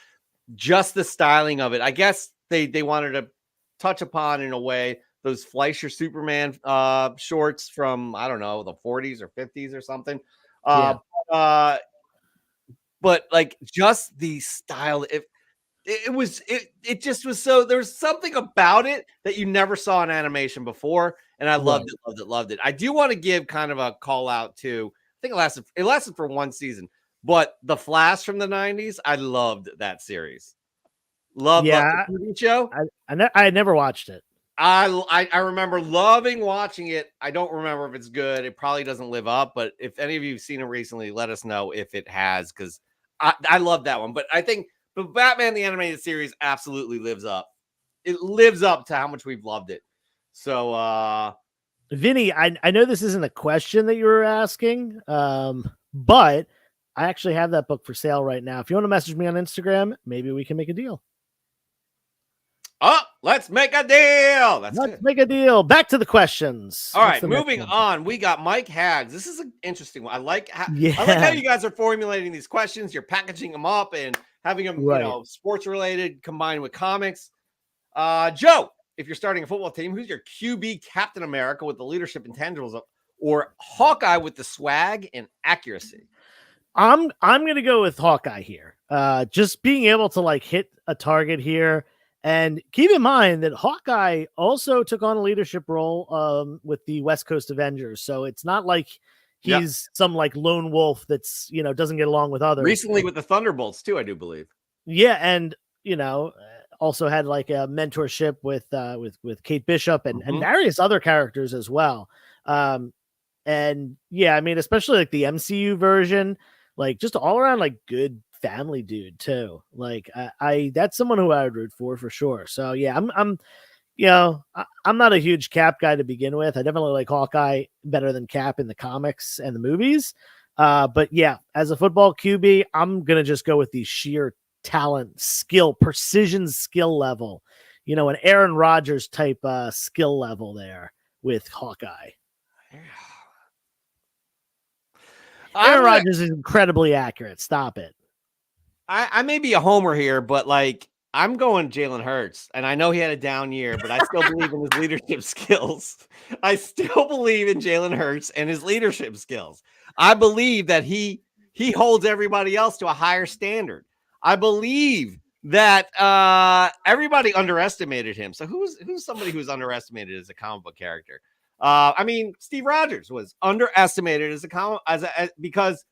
just the styling of it. I guess they wanted to touch upon, in a way, those Fleischer Superman shorts from, I don't know, the 40s or 50s or something. But like, just the style, it just was so, there's something about it that you never saw in animation before, and I loved it. I do want to give kind of a call out to, I think it lasted for one season, but The Flash from the 90s, I loved that series. Loved the TV show. I never watched it. I remember loving watching it. I don't remember if it's good. It probably doesn't live up, but if any of you have seen it recently, let us know if it has, because I love that one. But I think the Batman the Animated Series absolutely lives up. It lives up to how much we've loved it. So, Vinny, I know this isn't a question that you were asking, but I actually have that book for sale right now. If you want to message me on Instagram, maybe we can make a deal. Oh, let's make a deal. Let's make a deal. Back to the questions. All What's right, the next moving one? on. We got Mike Hags. This is an interesting one. I like how Yeah. you guys are formulating these questions. You're packaging them up and having them, Right. sports related combined with comics. Joe, if you're starting a football team, who's your QB Captain America with the leadership intangibles, or Hawkeye with the swag and accuracy? I'm gonna go with Hawkeye here. Just being able to like hit a target here, and keep in mind that Hawkeye also took on a leadership role with the West Coast Avengers, so it's not like he's some like lone wolf that's doesn't get along with others. Recently with the Thunderbolts too, I do believe. Yeah, and also had like a mentorship with Kate Bishop and various other characters as well. And yeah, I mean, especially like the MCU version, like just all around like good family dude too. Like I that's someone who I would root for sure. So yeah, I'm not a huge Cap guy to begin with. I definitely like Hawkeye better than Cap in the comics and the movies. But yeah, as a football QB, I'm gonna just go with the sheer talent, skill, precision skill level, an Aaron Rodgers type skill level there with Hawkeye. Aaron Rodgers is incredibly accurate. Stop it. I may be a homer here, but like I'm going Jalen Hurts, and I know he had a down year, but I still believe in his leadership skills. I still believe in Jalen Hurts and his leadership skills. I believe that he holds everybody else to a higher standard. I believe that everybody underestimated him. So who's somebody who's underestimated as a comic book character? I mean, Steve Rogers was underestimated because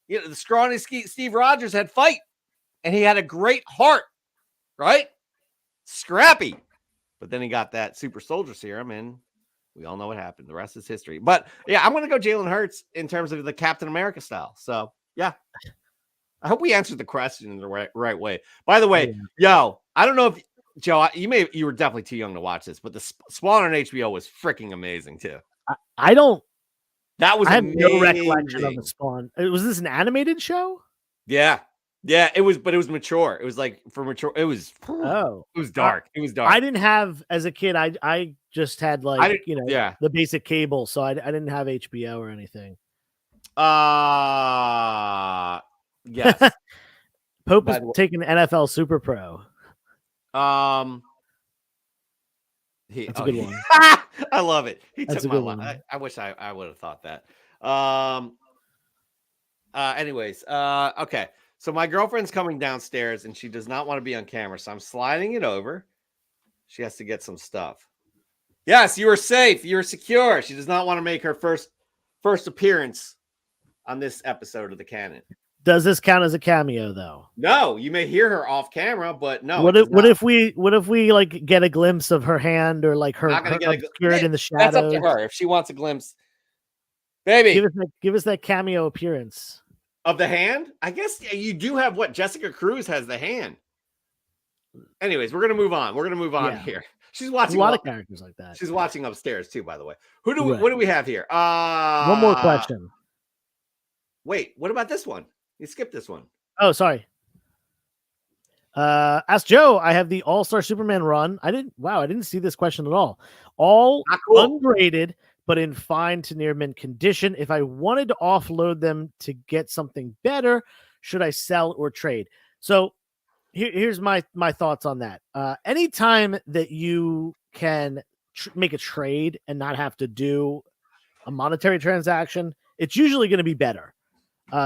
the scrawny Steve Rogers had fight, and he had a great heart, right? Scrappy, but then he got that super soldier serum, and we all know what happened. The rest is history. But yeah, I'm going to go Jalen Hurts in terms of the Captain America style. So yeah, I hope we answered the question in the right way. By the way, yo, I don't know if Joe, you were definitely too young to watch this, but the Spawn on HBO was freaking amazing too. I don't. That was. I have no recollection of the Spawn. Was this an animated show? Yeah, it was, but it was mature. It was like for mature. It was. It was dark. It was dark. I didn't have as a kid. I just had the basic cable, so I didn't have HBO or anything. Yes. Pope is taking NFL Super Pro. That's a good one. I love it. That's took a my good one. I wish I would have thought that. Anyways, okay. So my girlfriend's coming downstairs and she does not want to be on camera, so I'm sliding it over. She has to get some stuff. Yes, you are safe. You are secure. She does not want to make her first appearance on this episode of the canon. Does this count as a cameo though? No, you may hear her off camera, but no. What if we like get a glimpse of her hand or like her obscured in the shadows? That's up to her if she wants a glimpse. Baby, give us that cameo appearance of the hand. I guess you do have what Jessica Cruz has the hand. Anyways, we're gonna move on. We're gonna move on here. She's watching a lot of characters like that. She's watching upstairs too, by the way. What do we have here? One more question. Wait, what about this one? You skipped this one. Oh, sorry. Ask Joe. I have the All-Star Superman run. I didn't see this question at all. All ungraded, but in fine to near mint condition. If I wanted to offload them to get something better, should I sell or trade? So here's my thoughts on that. Anytime that you can make a trade and not have to do a monetary transaction, it's usually going to be better.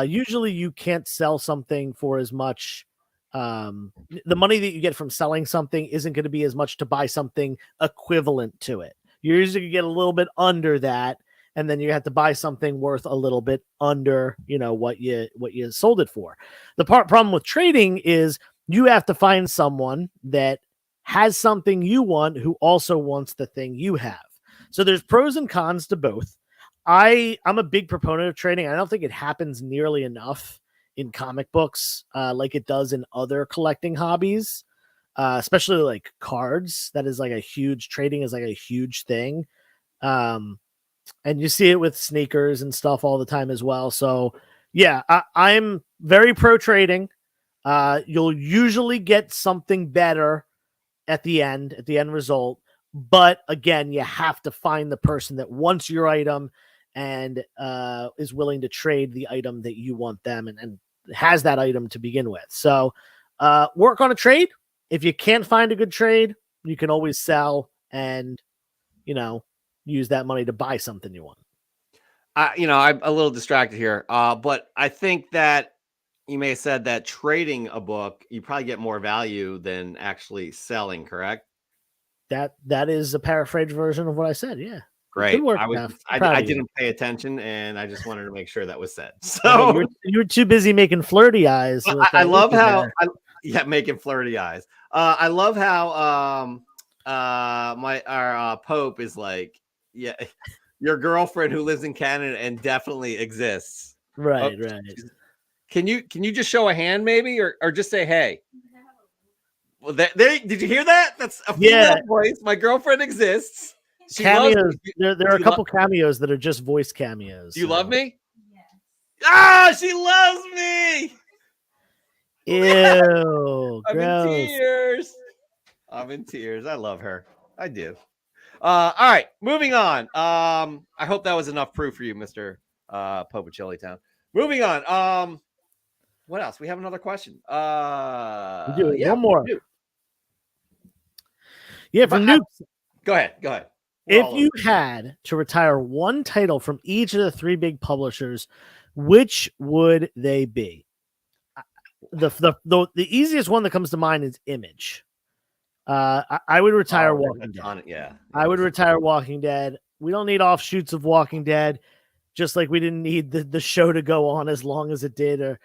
Usually you can't sell something for as much. The money that you get from selling something isn't going to be as much to buy something equivalent to it. You're usually going to get a little bit under that, and then you have to buy something worth a little bit under, what you sold it for. The problem with trading is you have to find someone that has something you want who also wants the thing you have. So there's pros and cons to both. I'm a big proponent of trading. I don't think it happens nearly enough in comic books like it does in other collecting hobbies, especially like cards. That is like trading is like a huge thing. And you see it with sneakers and stuff all the time as well. So Yeah, I'm very pro trading. You'll usually get something better at the end result. But again, you have to find the person that wants your item and is willing to trade the item that you want them and has that item to begin with. So work on a trade. If you can't find a good trade, you can always sell and, use that money to buy something you want. I'm a little distracted here, but I think that you may have said that trading a book, you probably get more value than actually selling, correct? That is a paraphrase version of what I said. Yeah. Great. Good work, Jeff. I'm proud I of you. didn't pay attention, and I just wanted to make sure that was said. I know, So you were too busy making flirty eyes. With I love Richard how, there. making flirty eyes. I love how our Pope is like, yeah, your girlfriend who lives in Canada and definitely exists. Right, Oh, right. Can you just show a hand maybe, or just say hey? Well, did you hear that? That's a female voice. My girlfriend exists. She Cameos. loves me. There are a couple cameos that are just voice cameos. Do you love me? Ah, she loves me. Ew, I'm gross. in tears. I'm in tears. I love her. I do. All right, moving on. I hope that was enough proof for you, Mr. Popicelli Town. Moving on. What else? We have another question. We do Yeah, one more. Yeah, from But, Nukes. Go ahead. We're If all you over. had to retire one title from each of the three big publishers, which would they be? The easiest one that comes to mind is Image. I would retire Walking Dead. Yeah, I would retire Walking Dead. We don't need offshoots of Walking Dead, just like we didn't need the show to go on as long as it did.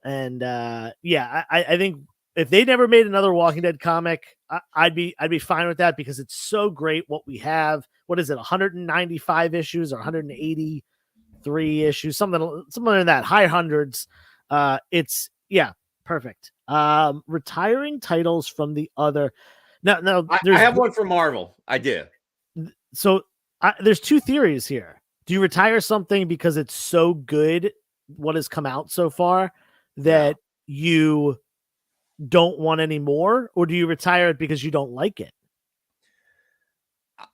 I think if they never made another Walking Dead comic, I'd be fine with that because it's so great what we have. What is it? 195 issues or 183 issues, something in that high hundreds. It's perfect. Retiring titles from the other. Now I have one for Marvel. I do. So there's two theories here. Do you retire something because it's so good, what has come out so far, that you don't want any more, or do you retire it because you don't like it?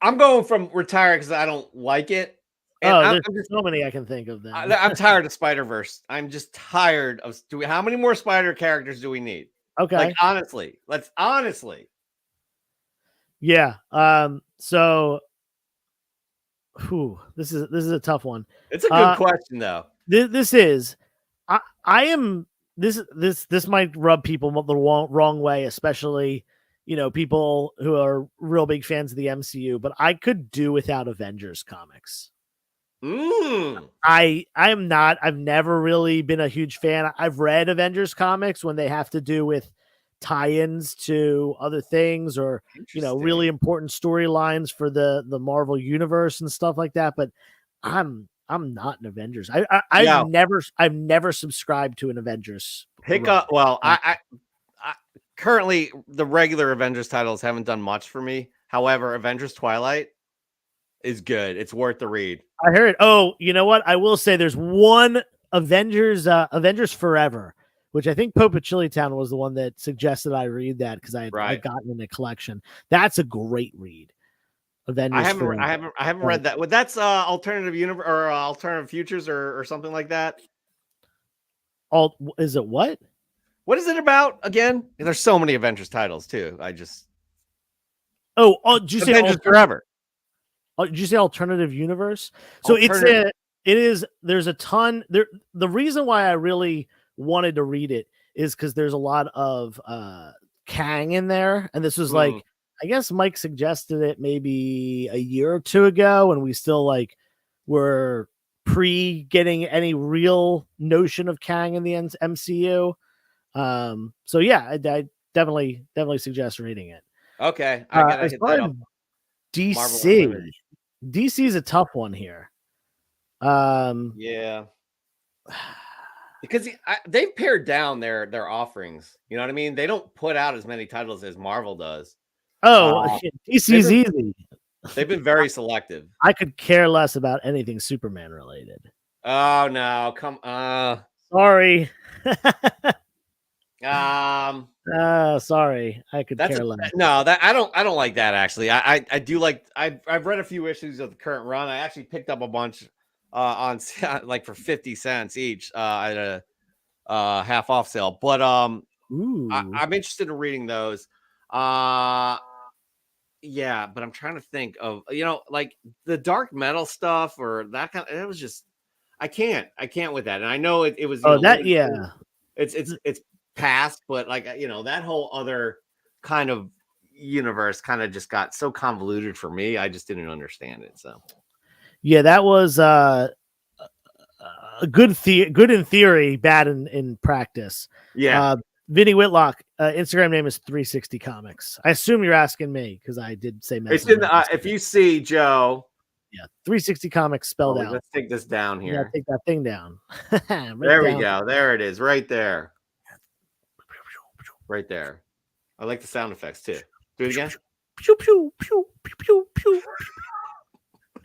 I'm going from retire because I don't like it. And there's so many I can think of. Then I'm tired of Spider-Verse. I'm just tired of. How many more Spider characters do we need? Okay, like let's honestly. Yeah. So, this is a tough one. It's a good question though. This is. I am. This might rub people the wrong way, especially people who are real big fans of the MCU. But I could do without Avengers comics. I am not. I've never really been a huge fan. I've read Avengers comics when they have to do with tie-ins to other things or really important storylines for the Marvel universe and stuff like that. But I'm not an Avengers. I've never subscribed to an Avengers pick up. Well, I currently the regular Avengers titles haven't done much for me. However, Avengers Twilight is good. It's worth the read. I heard. Oh, you know what? I will say there's one Avengers Forever, which I think Pope of Chilitown was the one that suggested I read that because I had gotten in the collection. That's a great read. Avengers. I haven't read that. Well, that's alternative universe or alternative futures or something like that. Is it what? What is it about again? There's so many Avengers titles too. Did you say Avengers Forever? Oh, did you say alternative universe? So there's a ton there. The reason why I really wanted to read it is because there's a lot of Kang in there. And this was like, I guess Mike suggested it maybe a year or two ago, and we still were getting any real notion of Kang in the MCU. So yeah, I definitely suggest reading it. Okay. I gotta hit that up. DC is a tough one here. Yeah. Because they've pared down their offerings. You know what I mean? They don't put out as many titles as Marvel does. DC's easy. They've been very selective. I could care less about anything Superman related. Oh no, come Sorry. Sorry. I could that's care less. no, that I don't like that actually. I do like I've read a few issues of the current run. I actually picked up a bunch on like for 50 cents each at a half off sale. But Ooh. I'm interested in reading those. Uh yeah, but I'm trying to think of like the dark metal stuff or that kind of it was just I can't with that. And I know it was Oh, that limited. yeah. It's past, but like that whole other kind of universe kind of just got so convoluted for me. I just didn't understand it. So Yeah, that was a good in theory, bad in practice. yeah, Vinny Whitlock, Instagram name is 360 Comics. I assume you're asking me because I did say it's message. in the, if you see Joe, yeah, 360 Comics spelled out. let's take this down Yeah, here. take that thing down. There we go. There it is, right there, right there. I like the sound effects too. Do it again. Pew, pew, pew, pew, pew, pew.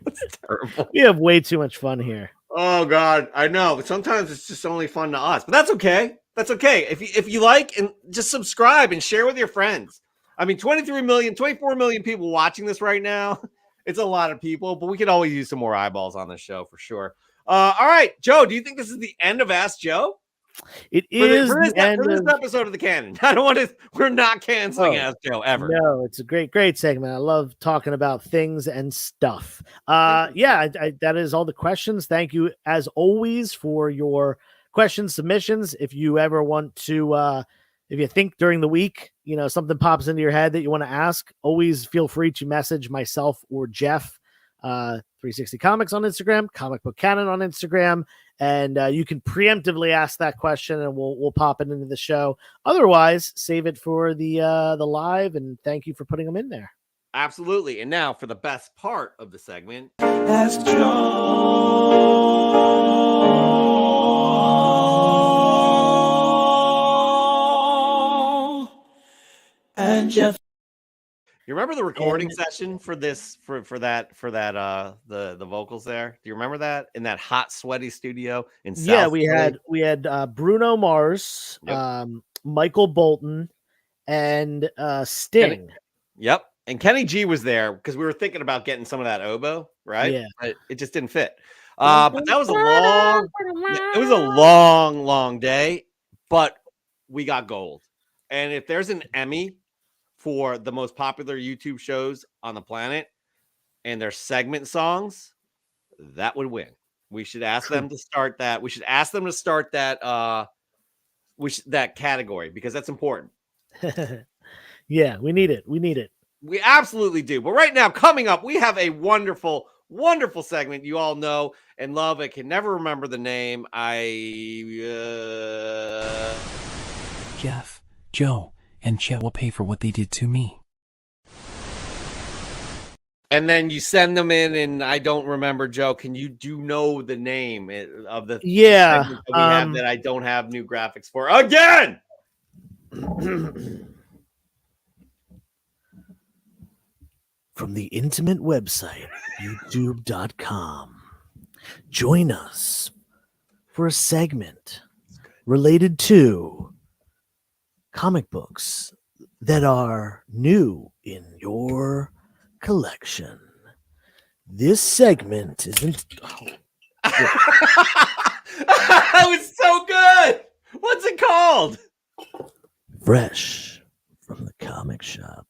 That's terrible. We have way too much fun here. Oh God, I know. But sometimes it's just only fun to us, but that's okay. That's okay. If you like and just subscribe and share with your friends. I mean, 24 million people watching this right now. It's a lot of people, but we could always use some more eyeballs on the show for sure. All right, Joe, do you think this is the end of Ask Joe? It is for this episode of the canon. I don't want to. We're not canceling Ask Joe ever. No, it's a great segment. I love talking about things and stuff. That is all the questions. Thank you as always for your question submissions. If you ever want to, if you think during the week, something pops into your head that you want to ask, always feel free to message myself or Jeff. 360 Comics on Instagram, Comic Book Canon on Instagram, and you can preemptively ask that question, and we'll pop it into the show. Otherwise, save it for the live. And thank you for putting them in there. Absolutely. And now for the best part of the segment. Ask Joe and Jeff. You remember the recording session for this for that the vocals there? Do you remember that in that hot sweaty studio in South? Yeah, we had Bruno Mars, Yep. Michael Bolton, and Sting. Yep. And Kenny G was there because we were thinking about getting some of that oboe, right? Yeah. But it just didn't fit. But that was a long day, but we got gold. And if there's an Emmy for the most popular YouTube shows on the planet and their segment songs, that would win. We should ask them to start that. We should ask them to start that that category because that's important. Yeah, we need it. We absolutely do. But right now, coming up, we have a wonderful segment you all know and love. I can never remember the name. Jeff, Joe, and Chet will pay for what they did to me. And then you send them in, and I don't remember, Joe. Can you know the name of the segment that we have that I don't have new graphics for again? From the intimate website, youtube.com. Join us for a segment related to comic books that are new in your collection. This segment isn't. That was so good. What's it called? Fresh from the comic shop.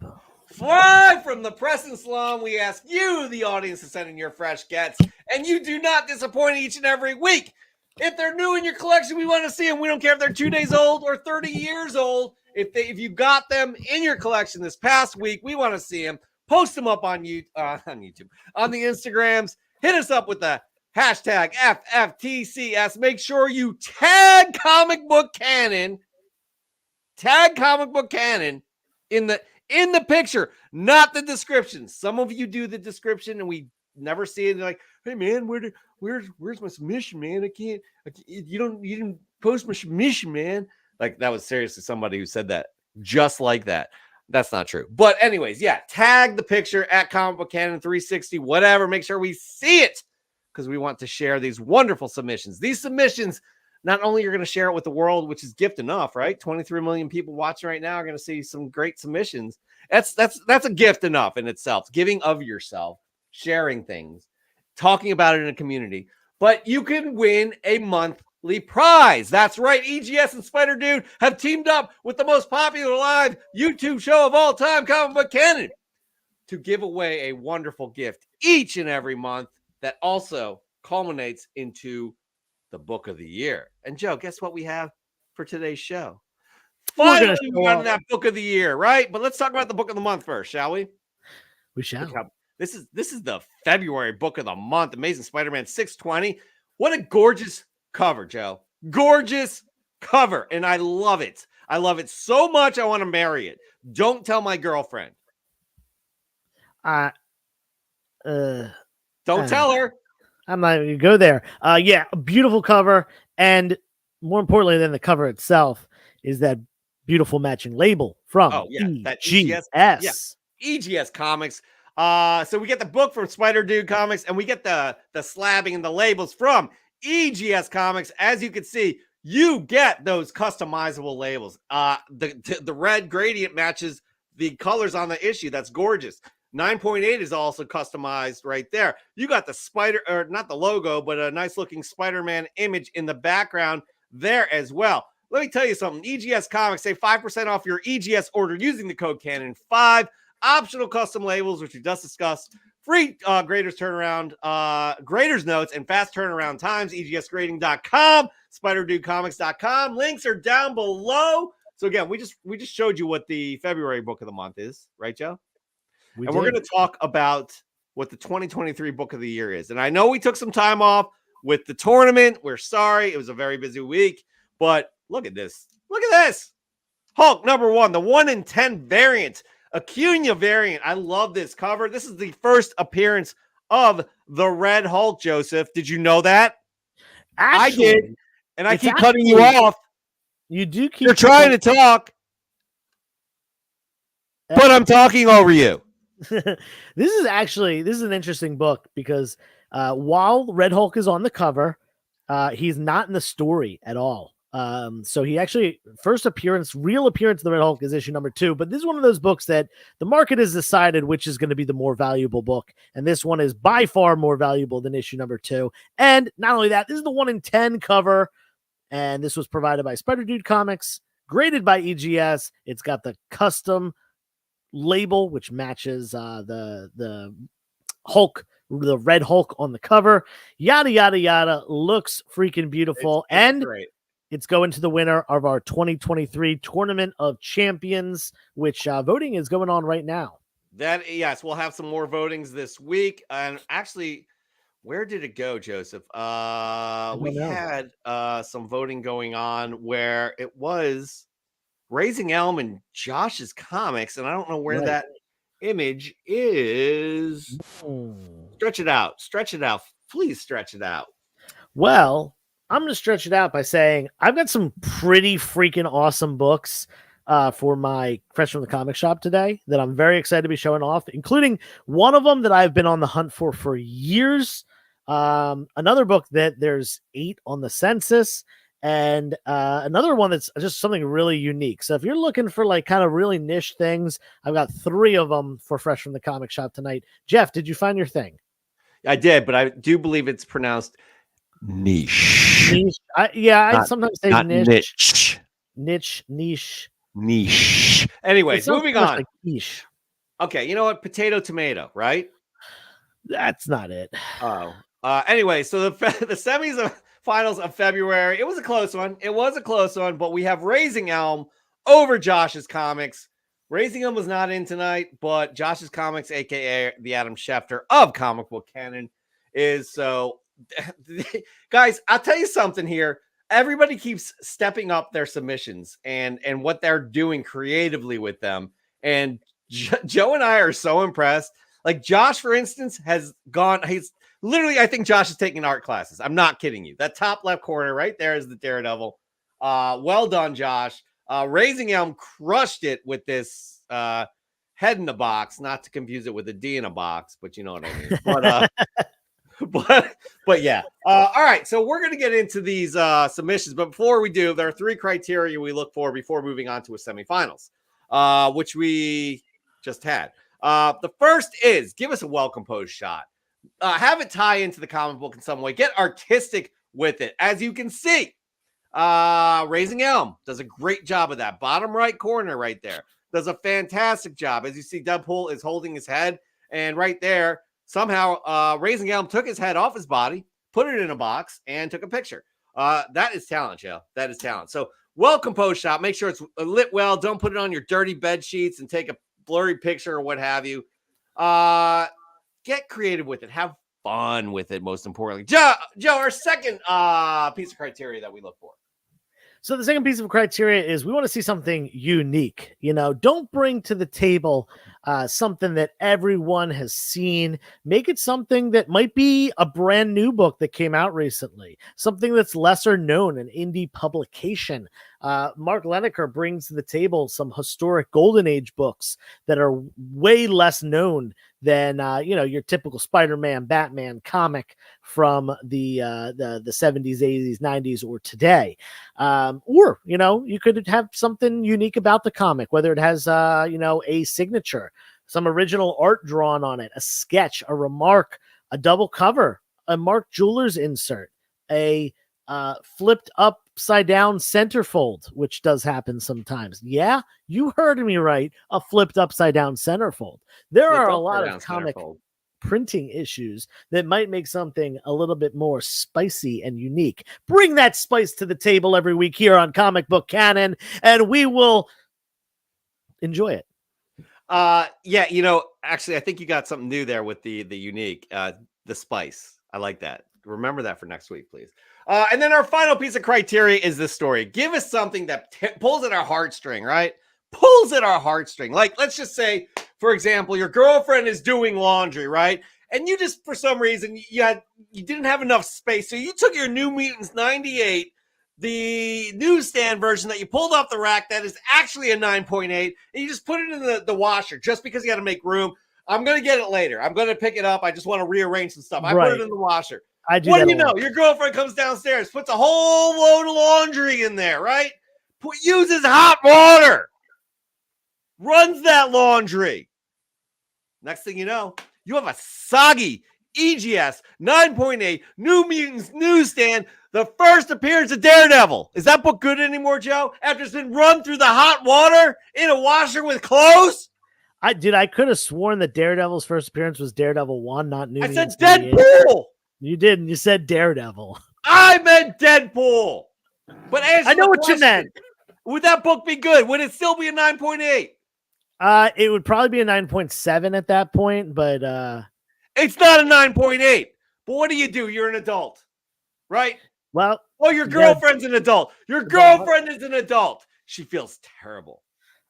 Fly from the press and slum. We ask you, the audience, to send in your fresh gets, and you do not disappoint each and every week. If they're new in your collection, we want to see them. We don't care if they're 2 days old or 30 years old. If you got them in your collection this past week, we want to see them. Post them up on YouTube, on the Instagrams. Hit us up with the hashtag FFTCS. Make sure you tag Comic Book Canon. Tag Comic Book Canon in the picture, not the description. Some of you do the description and we never see it. They're like, hey man, where's my submission, man? You didn't post my submission, man. Like that was seriously somebody who said that just like that. That's not true. But anyways, yeah, tag the picture at Comic Book Canon 360, whatever. Make sure we see it. because we want to share these wonderful submissions. These submissions, not only you're going to share it with the world, which is gift enough, right? 23 million people watching right now are going to see some great submissions. That's a gift enough in itself. Giving of yourself, sharing things, talking about it in a community. But you can win a monthly prize. That's right. EGS and Spider Dude have teamed up with the most popular live YouTube show of all time, Comic Book Canon, to give away a wonderful gift each and every month that also culminates into the book of the year. And Joe, guess what we have for today's show? Finally, we got that book of the year, right? But let's talk about the book of the month first, shall we? We shall. This is the February book of the month, Amazing Spider-Man 620. What a gorgeous cover, Joe. Gorgeous cover, and I love it. I love it so much I want to marry it. Don't tell my girlfriend. Don't tell her. I'm not even gonna go there. Yeah, a beautiful cover, and more importantly than the cover itself is that beautiful matching label from that EGS. EGS Comics. So we get the book from Spider Dude Comics, and we get the slabbing and the labels from EGS Comics. As you can see, you get those customizable labels. The red gradient matches the colors on the issue. That's gorgeous. 9.8 is also customized right there. You got the spider, or not the logo, but a nice looking Spider-Man image in the background there as well. Let me tell you something. EGS Comics, save 5% off your EGS order using the code Canon5. Optional custom labels, which we just discussed. Free graders turnaround, graders notes, and fast turnaround times. EGSgrading.com, SpiderDudeComics.com. Links are down below. So again, we just showed you what the February book of the month is, right, Joe? We're going to talk about what the 2023 book of the year is. And I know we took some time off with the tournament. We're sorry. It was a very busy week. But look at this. Look at this. Hulk number 1, the 1 in 10 variant. Acuna variant. I love this cover. This is the first appearance of the Red Hulk, Joseph. Did you know that? Actually, I did. And I keep cutting you off. You do keep. You're trying to talk. But I'm talking over you. This is an interesting book because while Red Hulk is on the cover, he's not in the story at all. So he actually real appearance of the Red Hulk is issue number 2, but this is one of those books that the market has decided which is going to be the more valuable book. And this one is by far more valuable than issue number 2. And not only that, this is the 1 in 10 cover. And this was provided by Spider Dude Comics, graded by EGS. It's got the custom label, which matches the Hulk, the Red Hulk on the cover. Yada, yada, yada. Looks freaking beautiful. It's great. It's going to the winner of our 2023 Tournament of Champions, which voting is going on right now. Yes, we'll have some more votings this week. And actually, where did it go, Joseph? We had some voting going on where it was Raising Elm and Josh's Comics, and I don't know where that image is. Stretch it out. Please stretch it out. Well, I'm going to stretch it out by saying I've got some pretty freaking awesome books for my Fresh from the Comic Shop today that I'm very excited to be showing off, including one of them that I've been on the hunt for years. Another book that there's 8 on the census, and another one that's just something really unique. So if you're looking for like kind of really niche things, I've got 3 of them for Fresh from the Comic Shop tonight. Jeff, did you find your thing? I did, but I do believe it's pronounced niche. I sometimes say niche. Niche. Anyways, moving on. Like niche. Okay, you know what? Potato, tomato, right? That's not it. Oh. Anyway, so the semis of finals of February. It was a close one, but we have Raising Elm over Josh's Comics. Raising Elm was not in tonight, but Josh's Comics, aka the Adam Schefter of Comic Book Canon, is. So guys, I'll tell you something here. Everybody keeps stepping up their submissions and what they're doing creatively with them. And Joe and I are so impressed. Like Josh, for instance, he's literally, I think Josh is taking art classes. I'm not kidding you. That top left corner right there is the Daredevil. Well done, Josh. Raising Elm crushed it with this head in the box, not to confuse it with a D in a box, but you know what I mean. But but yeah. All right. So we're gonna get into these submissions, but before we do, there are 3 criteria we look for before moving on to a semifinals, which we just had. The first is give us a well-composed shot. Have it tie into the comic book in some way. Get artistic with it. As you can see, Raising Elm does a great job of that. Bottom right corner right there does a fantastic job. As you see, Deadpool is holding his head, and right there, somehow Raising Elm took his head off his body, put it in a box, and took a picture. That is talent, Joe. That is talent. So well-composed shot. Make sure it's lit well. Don't put it on your dirty bed sheets and take a blurry picture or what have you. Get creative with it. Have fun with it, most importantly. Joe, our second piece of criteria that we look for. So the second piece of criteria is we want to see something unique. Don't bring to the table something that everyone has seen. Make it something that might be a brand new book that came out recently, something that's lesser known, an indie publication. Mark Leneker brings to the table some historic Golden Age books that are way less known than your typical Spider-Man, Batman comic from the 70s, 80s, 90s, or today. Or you could have something unique about the comic, whether it has a signature, some original art drawn on it, a sketch, a remark, a double cover, a Mark Jewelers insert, a flipped upside down centerfold, which does happen sometimes. Yeah, you heard me right. A flipped upside down centerfold. There are a lot of comic printing issues that might make something a little bit more spicy and unique. Bring that spice to the table every week here on Comic Book Canon, and we will enjoy it. Yeah, actually, I think you got something new there with the unique, the spice. I like that. Remember that for next week, please. And then our final piece of criteria is this story. Give us something that pulls at our heartstring, right? Pulls at our heartstring. Like, let's just say, for example, your girlfriend is doing laundry, right? And you just, for some reason, you didn't have enough space. So you took your New Mutants 98, the newsstand version that you pulled off the rack that is actually a 9.8, and you just put it in the washer just because you got to make room. I'm going to get it later. I'm going to pick it up. I just want to rearrange some stuff. I put it in the washer. What do you know? Your girlfriend comes downstairs, puts a whole load of laundry in there, right? Uses hot water, runs that laundry. Next thing you know, you have a soggy EGS 9.8 New Mutants newsstand, the first appearance of Daredevil. Is that book good anymore, Joe? After it's been run through the hot water in a washer with clothes? I could have sworn that Daredevil's first appearance was Daredevil 1, not New Mutants. I said Deadpool. You didn't. You said Daredevil. I meant Deadpool. But I know what you meant. Would that book be good? Would it still be a 9.8? It would probably be a 9.7 at that point, but it's not a 9.8. But what do? You're an adult, right? Well, your girlfriend's an adult. Your girlfriend is an adult. She feels terrible.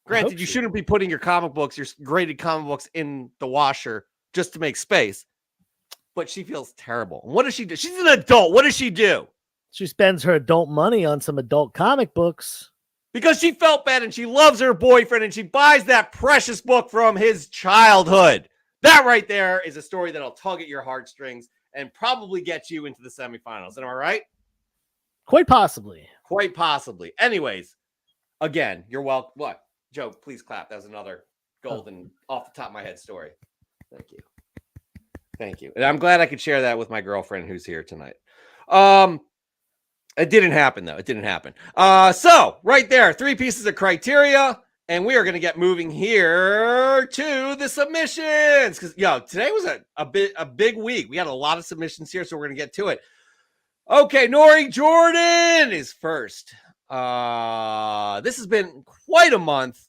Granted, you shouldn't be putting your comic books, your graded comic books, in the washer just to make space. But she feels terrible. What does she do? She's an adult. What does she do? She spends her adult money on some adult comic books. Because she felt bad and she loves her boyfriend and she buys that precious book from his childhood. That right there is a story that'll tug at your heartstrings and probably get you into the semifinals. Am I right? Quite possibly. Quite possibly. Anyways, again, you're welcome. What? Joe, please clap. That was another golden off the top of my head story. Thank you. Thank you. And I'm glad I could share that with my girlfriend who's here tonight. It didn't happen, though. It didn't happen. So right there, 3 pieces of criteria, and we are going to get moving here to the submissions. Because, today was a big week. We had a lot of submissions here, so we're going to get to it. Okay, Nori Jordan is first. This has been quite a month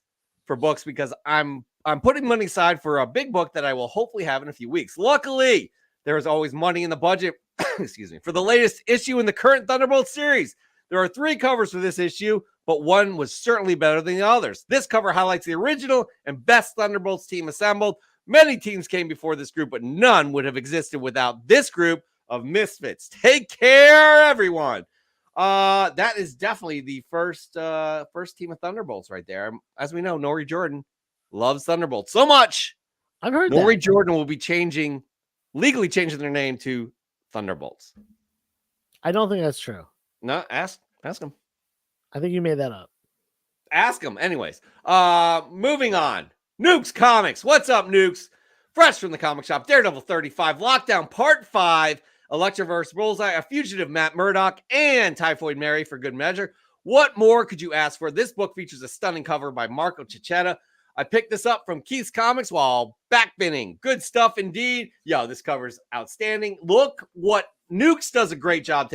for books because I'm putting money aside for a big book that I will hopefully have in a few weeks. Luckily, there is always money in the budget, excuse me, for the latest issue in the current Thunderbolt series. There are 3 covers for this issue, but one was certainly better than the others. This cover highlights the original and best Thunderbolts team assembled. Many teams came before this group, but none would have existed without this group of misfits. Take care, everyone. That is definitely the first team of Thunderbolts right there. As we know, Nori Jordan loves Thunderbolts so much. I've heard Nori Jordan will be legally changing their name to Thunderbolts. I don't think that's true. No, ask him. I think you made that up. Ask him. Anyways, moving on. Nukes Comics. What's up, Nukes? Fresh from the comic shop. Daredevil 35, Lockdown Part 5, Electroverse, Bullseye, A Fugitive Matt Murdock, and Typhoid Mary for good measure. What more could you ask for? This book features a stunning cover by Marco Ciccetta. I picked this up from Keith's Comics while backbinning. Good stuff indeed. Yo, this cover's outstanding. Look what Nukes does a great job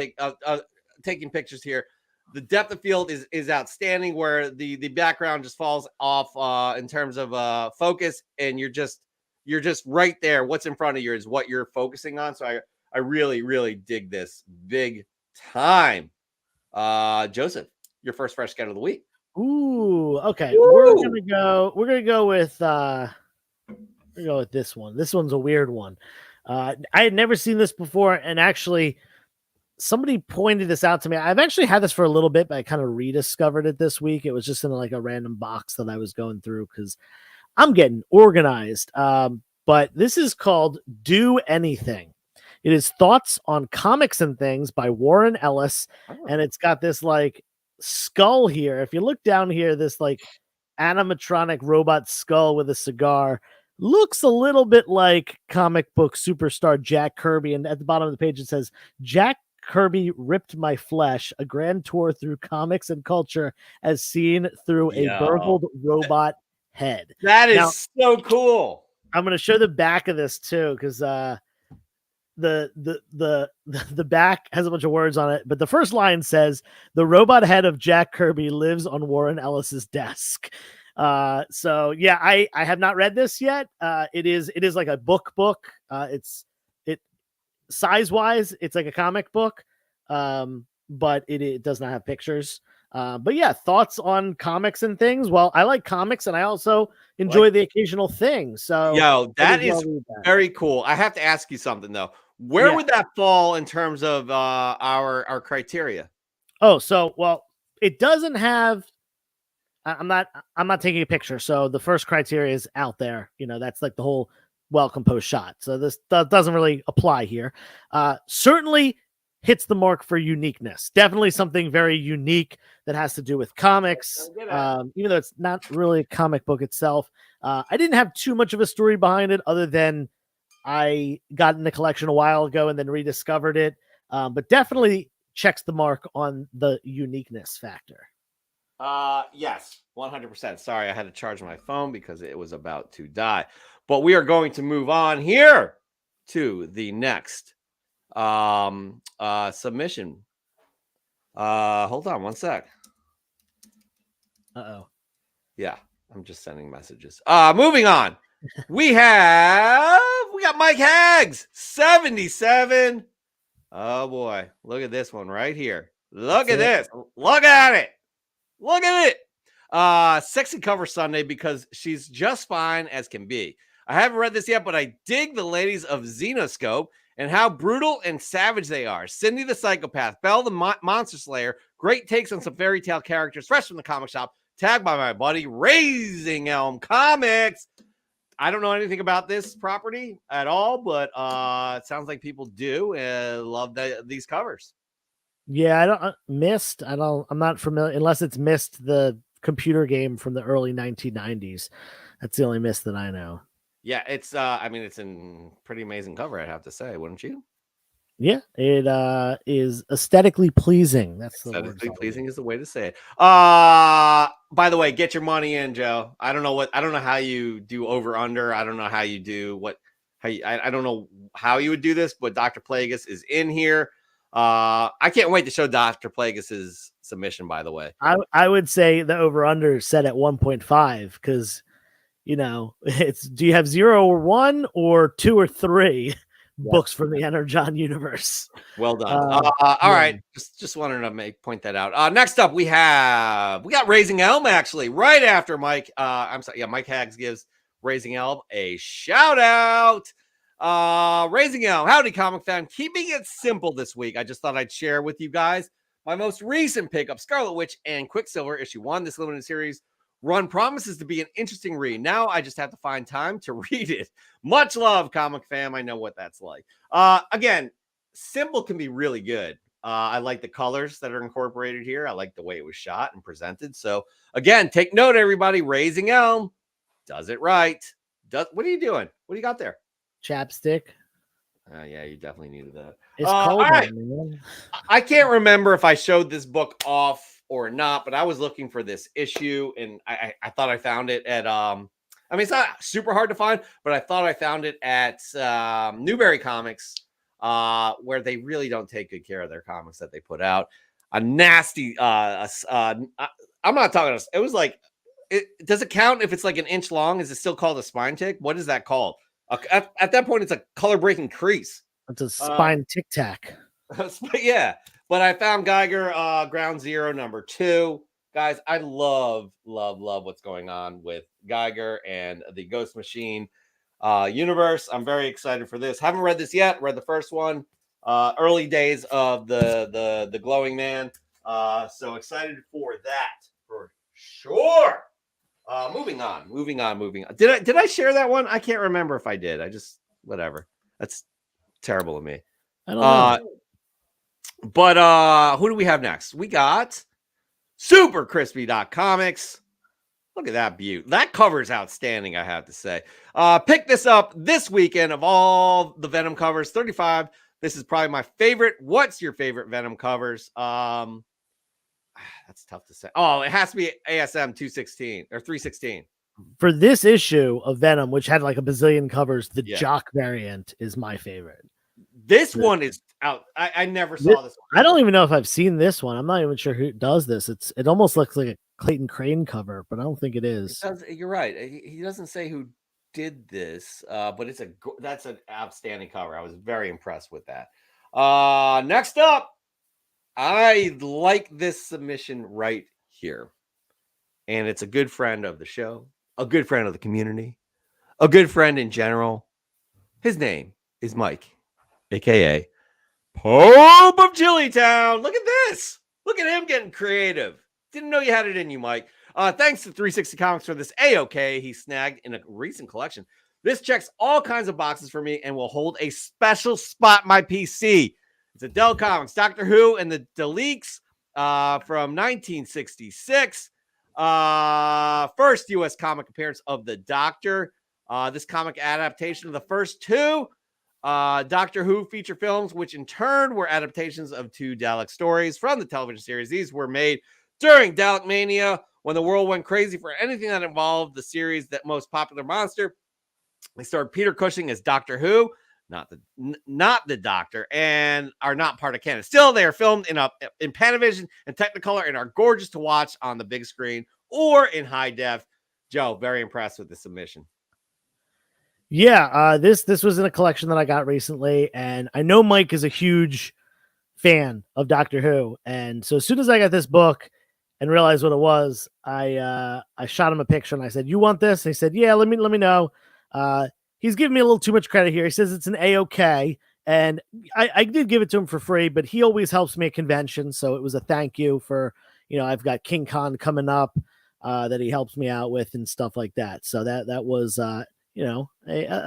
taking pictures here. The depth of field is outstanding, where the background just falls off in terms of focus, and you're just right there. What's in front of you is what you're focusing on. So I really, really dig this big time. Joseph, your first fresh scout of the week. Ooh, okay. Woo! We're gonna go with this one. This one's a weird one. I had never seen this before, and actually somebody pointed this out to me. I've actually had this for a little bit, but I kind of rediscovered it this week. It was just in like a random box that I was going through because I'm getting organized. But this is called Do Anything. It is Thoughts on Comics and Things by Warren Ellis. And it's got this like skull here. If you look down here, this like animatronic robot skull with a cigar looks a little bit like comic book superstar Jack Kirby. And at the bottom of the page, it says, Jack Kirby ripped my flesh, a grand tour through comics and culture as seen through a burgled robot head. That is so cool. I'm going to show the back of this too, because the back has a bunch of words on it, but the first line says the robot head of Jack Kirby lives on Warren Ellis's desk. So yeah, I have not read this yet. It is like a book. It size wise, it's like a comic book. But it does not have pictures. But yeah, thoughts on comics and things. Well, I like comics and I also enjoy the occasional thing. So yo, that is very cool. I have to ask you something though. Where would that fall in terms of our criteria? Oh, so well, it doesn't have. I'm not taking a picture. So the first criteria is out there. You know, that's like the whole well-composed shot. So this doesn't really apply here. Certainly hits the mark for uniqueness. Definitely something very unique that has to do with comics. Even though it's not really a comic book itself. I didn't have too much of a story behind it other than I got in the collection a while ago and then rediscovered it. But definitely checks the mark on the uniqueness factor. Yes, 100%. Sorry, I had to charge my phone because it was about to die. But we are going to move on here to the next submission. Hold on one sec. Uh-oh. Yeah, I'm just sending messages. Moving on. We got Mike Haggs, 77. Oh boy, look at this one right here. Look at this. Look at it. Look at it. Sexy cover Sunday because she's just fine as can be. I haven't read this yet, but I dig the ladies of Xenoscope and how brutal and savage they are. Cindy the Psychopath, Belle the Monster Slayer, great takes on some fairy tale characters, fresh from the comic shop, tagged by my buddy, Raising Elm Comics. I don't know anything about this property at all, but it sounds like people do love these covers. Yeah, I'm not familiar unless it's Myst, the computer game from the early 1990s. That's the only Myst that I know. Yeah, it's it's a pretty amazing cover, I'd have to say, wouldn't you? Yeah, it is aesthetically pleasing. That's aesthetically pleasing is the way to say it. By the way, get your money in, Joe. I don't know how you do over under. I don't know how you do I don't know how you would do this, but Dr. Plagueis is in here. I can't wait to show Dr. Plagueis's submission, by the way. I would say the over under is set at 1.5 because it's do you have 0 or 1 or 2 or 3 books from the Energon universe? Well done. All right. Just wanted to point that out. Next up, we got Raising Elm, actually, right after Mike. I'm sorry. Yeah, Mike Haggs gives Raising Elm a shout out. Raising Elm, howdy, comic fan. Keeping it simple this week. I just thought I'd share with you guys my most recent pickup, Scarlet Witch and Quicksilver, issue 1. This limited series run promises to be an interesting read. Now I just have to find time to read it. Much love, comic fam. I know what that's like. Again, Symbol can be really good. I like the colors that are incorporated here. I like the way it was shot and presented. So again, take note, everybody. Raising Elm does it right. What are you doing? What do you got there? Chapstick. Yeah, you definitely needed that. It's all cold, right. man. I can't remember if I showed this book off or not, but I was looking for this issue and I thought I found it at I mean, it's not super hard to find, but I thought I found it at Newberry Comics, where they really don't take good care of their comics that they put out. A nasty I'm not talking, it was like, does it count if it's like an inch long? Is it still called a spine tick? What is that called? At that point, it's a color breaking crease. It's a spine tic tac. Yeah, but I found Geiger Ground Zero #2. Guys, I love what's going on with Geiger and the Ghost Machine universe. I'm very excited for this. Haven't read this yet. Read the first one. Early days of the Glowing Man. So excited for that for sure. Moving on. Did I share that one? I can't remember if I did. I just whatever. That's terrible of me. I don't know. But who do we have next? We got Super Crispy.comics. Look at that beaut. That cover is outstanding, I have to say. Pick this up this weekend of all the Venom covers, 35. This is probably my favorite. What's your favorite Venom covers? That's tough to say. Oh, it has to be ASM 216 or 316. For this issue of Venom, which had like a bazillion covers, the Yeah. Jock variant is my favorite. This one is out. I never saw this one. I don't even know if I've seen this one. I'm not even sure who does this. It almost looks like a Clayton Crane cover, but I don't think it is. You're right. He doesn't say who did this, but that's an outstanding cover. I was very impressed with that. Next up, I like this submission right here, and it's a good friend of the show, a good friend of the community, a good friend in general. His name is Mike, aka Pope of Chillytown. Look at this. Look at him getting creative. Didn't know you had it in you, Mike. Thanks to 360 Comics for this A-OK he snagged in a recent collection. This checks all kinds of boxes for me and will hold a special spot in my PC. It's a Dell Comics, Doctor Who, and the Daleks from 1966. First U.S. comic appearance of the Doctor. This comic adaptation of the first two Doctor Who feature films, which in turn were adaptations of two Dalek stories from the television series. These were made during Dalek Mania, when the world went crazy for anything that involved the series' that most popular monster. They starred Peter Cushing as Doctor Who, not the Doctor, and are not part of canon. Still, they are filmed in Panavision and Technicolor and are gorgeous to watch on the big screen or in high def. Joe, very impressed with the submission. Yeah, this was in a collection that I got recently, and I know Mike is a huge fan of Doctor Who, and so as soon as I got this book and realized what it was, I shot him a picture and I said, "You want this?" And he said, "Yeah, let me know." He's giving me a little too much credit here. He says it's an A-OK, and I did give it to him for free, but he always helps me at conventions, so it was a thank you for, I've got King Khan coming up that he helps me out with and stuff like that. So that was a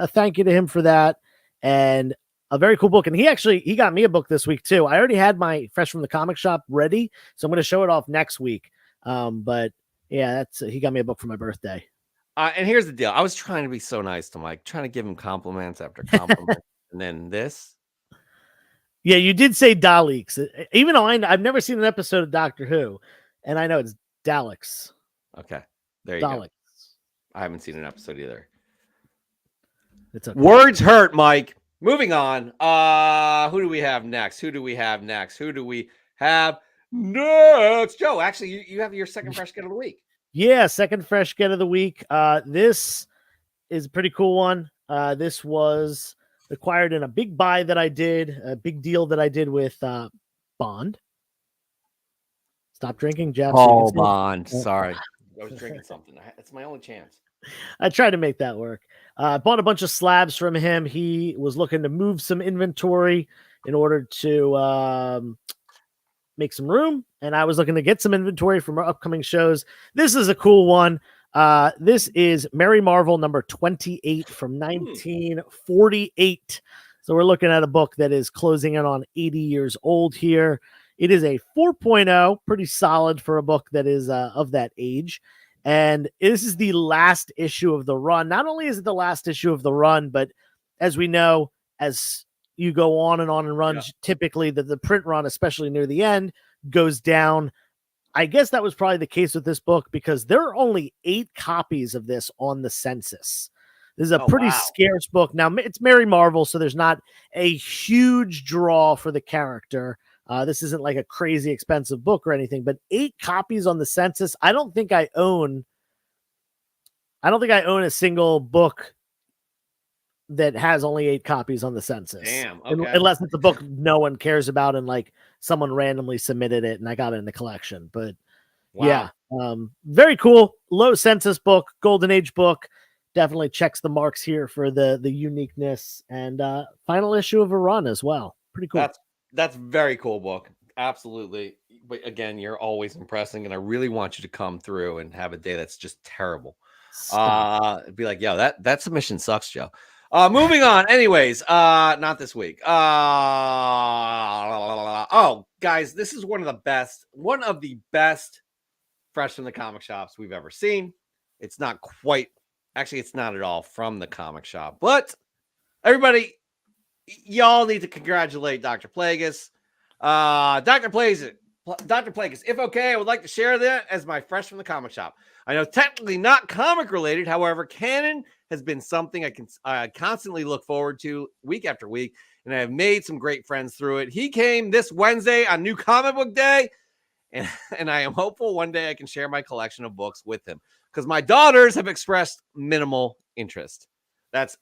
thank you to him for that, and a very cool book. And he got me a book this week too. I already had my Fresh from the Comic Shop ready, so I'm going to show it off next week. But yeah, he got me a book for my birthday. And here's the deal. I was trying to be so nice to Mike, trying to give him compliments after compliments. And then this. Yeah, you did say Daleks, even though I've never seen an episode of Doctor Who, and I know it's Daleks. Okay, there you Daleks. go. I haven't seen an episode either. It's okay. Words hurt, Mike. Moving on. Who do we have next? Joe, actually, you have your second fresh get of the week. Yeah, second fresh get of the week. This is a pretty cool one. This was acquired in a big buy that I did, a big deal that I did with Bond. Stop drinking, Jeff. Oh, Bond. Sorry. I was drinking something. It's my only chance. I tried to make that work. Bought a bunch of slabs from him. He was looking to move some inventory in order to make some room, and I was looking to get some inventory from our upcoming shows. This is a cool one. This is Mary Marvel number 28 from 1948. So we're looking at a book that is closing in on 80 years old here. It is a 4.0, pretty solid for a book that is of that age. And this is the last issue of the run. Not only is it the last issue of the run, but as we know, as you go on and runs, typically the print run, especially near the end, goes down. I guess that was probably the case with this book because there are only 8 copies of this on the census. This is a pretty scarce book. Now, it's Mary Marvel, so there's not a huge draw for the character. This isn't like a crazy expensive book or anything, but 8 copies on the census. I don't think I own a single book that has only 8 copies on the census. Damn. Okay. Unless it's a book no one cares about and like someone randomly submitted it and I got it in the collection. But yeah, very cool. Low census book, golden age book. Definitely checks the marks here for the uniqueness and final issue of a run as well. Pretty cool. That's very cool book. Absolutely. But again, you're always impressing, and I really want you to come through and have a day that's just terrible. Be like, yo, that submission sucks, Joe. Moving on. Anyways, not this week. Oh, guys, this is one of the best fresh from the comic shops we've ever seen. It's not quite. Actually, it's not at all from the comic shop, but everybody, y'all need to congratulate Dr. Plagueis. Dr. Plagueis, if okay, I would like to share that as my fresh from the comic shop. I know technically not comic related. However, canon has been something I constantly look forward to week after week, and I have made some great friends through it. He came this Wednesday on New Comic Book Day, and I am hopeful one day I can share my collection of books with him, because my daughters have expressed minimal interest. That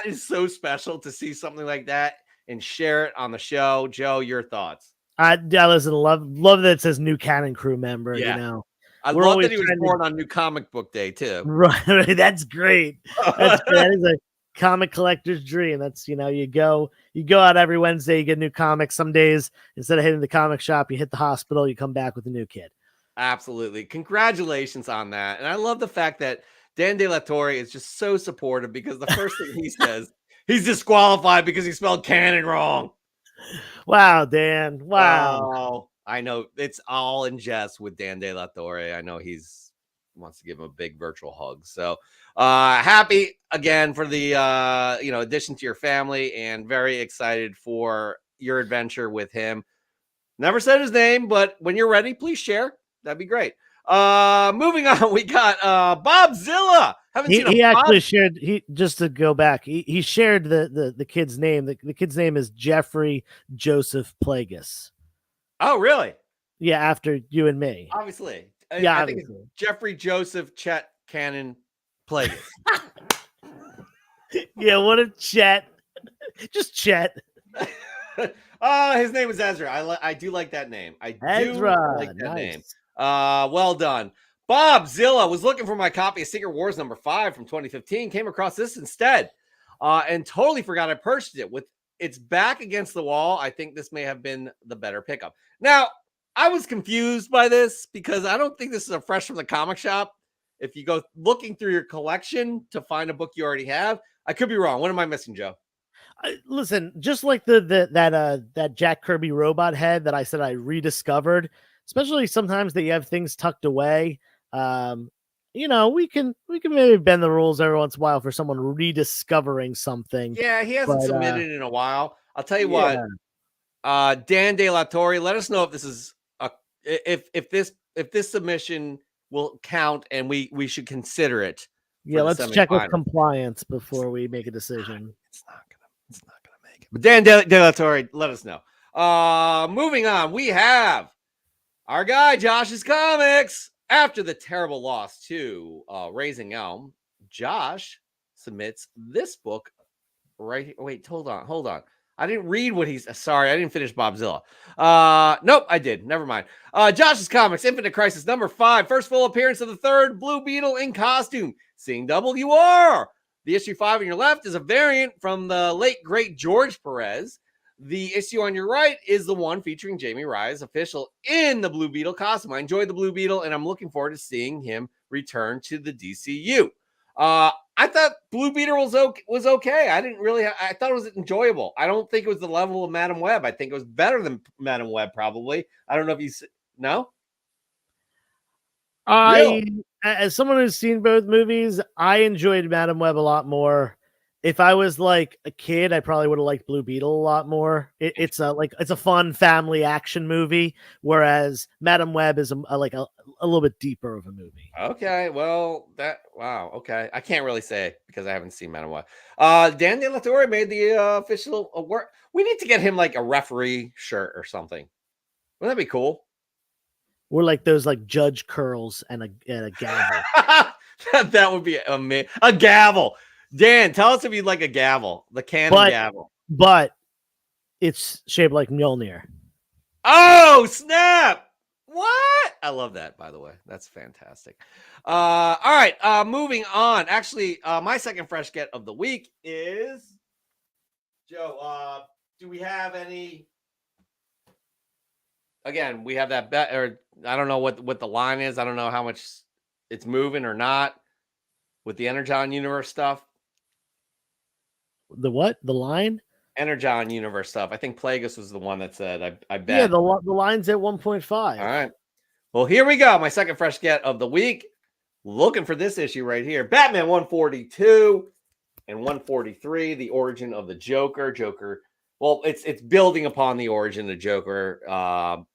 is so special to see something like that and share it on the show. Joe, your thoughts? I listen, love that it says new canon crew member. Yeah. You know, I love that he was born on New Comic Book Day too. Right, that's great. That's great. That is a comic collector's dream. That's, you go out every Wednesday, you get new comics. Some days instead of hitting the comic shop, you hit the hospital, you come back with a new kid. Absolutely. Congratulations on that. And I love the fact that Dan De La Torre is just so supportive, because the first thing he says, he's disqualified because he spelled canon wrong. Wow, Dan. Wow. Oh, I know it's all in jest with Dan De La Torre. I know wants to give him a big virtual hug. So happy again for the addition to your family, and very excited for your adventure with him. Never said his name, but when you're ready, please share. That'd be great. Moving on, we got Bobzilla. He actually shared. Just to go back, he shared the kid's name. The kid's name is Jeffrey Joseph Plagueis. Oh, really? Yeah, after you and me. Obviously. Yeah, I think it's Jeffrey Joseph Chet Cannon Plagueis. Yeah, what a Chet. Just Chet. His name is Ezra. I do like that name. Name. Well done. Bobzilla was looking for my copy of Secret Wars number 5 from 2015. Came across this instead, and totally forgot I purchased it. With its back against the wall, I think this may have been the better pickup. Now, I was confused by this because I don't think this is a fresh from the comic shop. If you go looking through your collection to find a book you already have, I could be wrong. What am I missing, Joe? Listen, just like that Jack Kirby robot head that I said I rediscovered, especially sometimes that you have things tucked away. We can maybe bend the rules every once in a while for someone rediscovering something. Yeah, he hasn't submitted in a while. I'll tell you what. Dan De La Torre, let us know if this is if this submission will count and we should consider it. Yeah, let's check with compliance before we make a decision. It's not gonna make it. But Dan De La Torre, let us know. Moving on, we have our guy Josh's Comics. After the terrible loss to Raising Elm, Josh submits this book right here. Wait, hold on. I didn't read what he's. Sorry, I didn't finish Bobzilla. Nope, I did. Never mind. Josh's Comics, Infinite Crisis number 5, first full appearance of the third Blue Beetle in costume, seeing WR. The issue 5 on your left is a variant from the late great George Perez. The issue on your right is the one featuring Jamie Rye's official in the Blue Beetle costume. I enjoyed the Blue Beetle, and I'm looking forward to seeing him return to the DCU. I thought Blue Beetle was okay. I didn't really. I thought it was enjoyable. I don't think it was the level of Madam Web. I think it was better than Madam Web. Probably. I don't know if you no. Real. As someone who's seen both movies, I enjoyed Madam Web a lot more. If I was like a kid, I probably would have liked Blue Beetle a lot more. It's a fun family action movie, whereas Madam Web is a little bit deeper of a movie. Okay, well, wow. Okay, I can't really say because I haven't seen Madam Web. Dan De La Torre made the official award. We need to get him like a referee shirt or something. Wouldn't that be cool? Or like those like judge curls and a gavel. That would be amazing. A gavel. Dan, tell us if you'd like a gavel. The cannon gavel. But it's shaped like Mjolnir. Oh, snap. What? I love that, by the way. That's fantastic. All right. Moving on. Actually, my second fresh get of the week is Joe. Do we have any? Again, we have that bet, or I don't know what the line is. I don't know how much it's moving or not with the Energon Universe stuff. The what? The line? Energon Universe stuff. I think Plagueis was the one that said, I bet. Yeah, the line's at 1.5. All right. Well, here we go. My second fresh get of the week. Looking for this issue right here. Batman 142 and 143, The Origin of the Joker. Well, it's building upon the origin of Joker.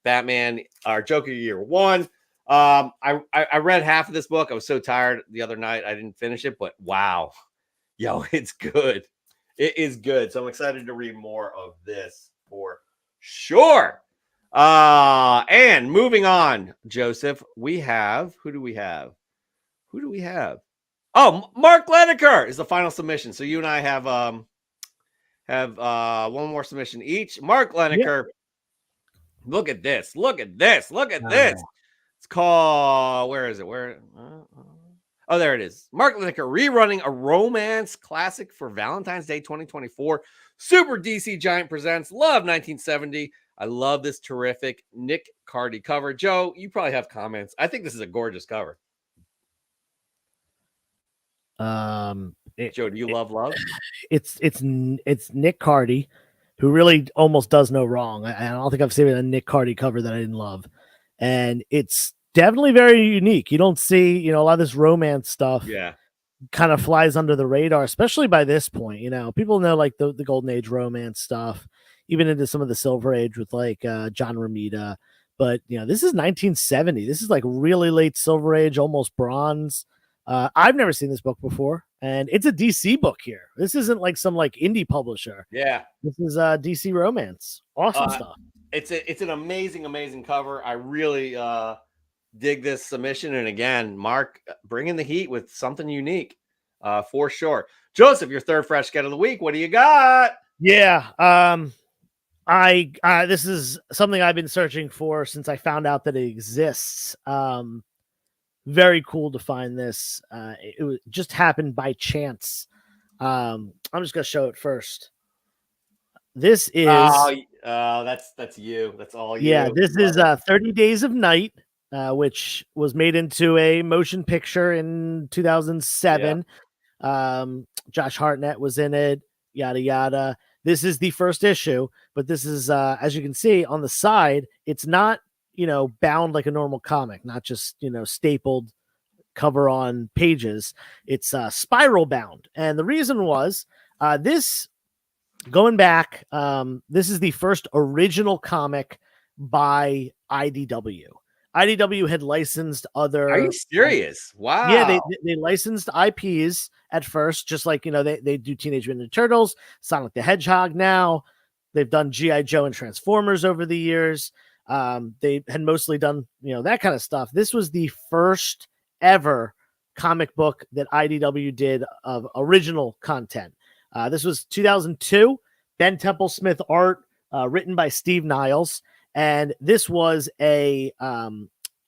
Batman, or Joker Year One. I read half of this book. I was so tired the other night. I didn't finish it, but wow. Yo, it's good. It is good. So I'm excited to read more of this for sure. And moving on, Joseph, we have, who do we have? Oh, Mark Leneker is the final submission. So you and I have one more submission each. Mark Leneker. Yep. Look at this. It's called, where is it? Oh, there it is. Mark Leneker rerunning a romance classic for Valentine's Day 2024. Super DC Giant presents Love 1970. I love this terrific Nick Cardy cover. Joe, you probably have comments. I think this is a gorgeous cover. Joe, do you love Love? It's Nick Cardy, who really almost does no wrong. I don't think I've seen a Nick Cardy cover that I didn't love, and it's definitely very unique. You don't see, a lot of this romance stuff. Yeah, kind of flies under the radar, especially by this point. People know like the Golden Age romance stuff, even into some of the Silver Age with like John Romita. But this is 1970. This is like really late Silver Age, almost Bronze. I've never seen this book before, and it's a DC book here. This isn't like some like indie publisher. Yeah, this is DC romance. Awesome stuff. It's an amazing cover. I really dig this submission, and again, Mark bringing the heat with something unique, for sure. Joseph, your third fresh get of the week. What do you got? Yeah, this is something I've been searching for since I found out that it exists. Very cool to find this. It just happened by chance. I'm just gonna show it first. This is that's you. That's all you. Yeah, this is 30 Days of Night, which was made into a motion picture in 2007. Yeah. Josh Hartnett was in it. Yada yada. This is the first issue, but this is as you can see on the side, it's not bound like a normal comic, not just, stapled cover on pages. It's spiral bound. And the reason was this going back, this is the first original comic by IDW. IDW had licensed other. Are you serious? Wow. Yeah, they licensed IPs at first, just like they do Teenage Mutant Ninja Turtles, Sonic the Hedgehog. Now they've done GI Joe and Transformers over the years. They had mostly done that kind of stuff. This was the first ever comic book that IDW did of original content. This was 2002. Ben Temple-Smith art, written by Steve Niles. And this was a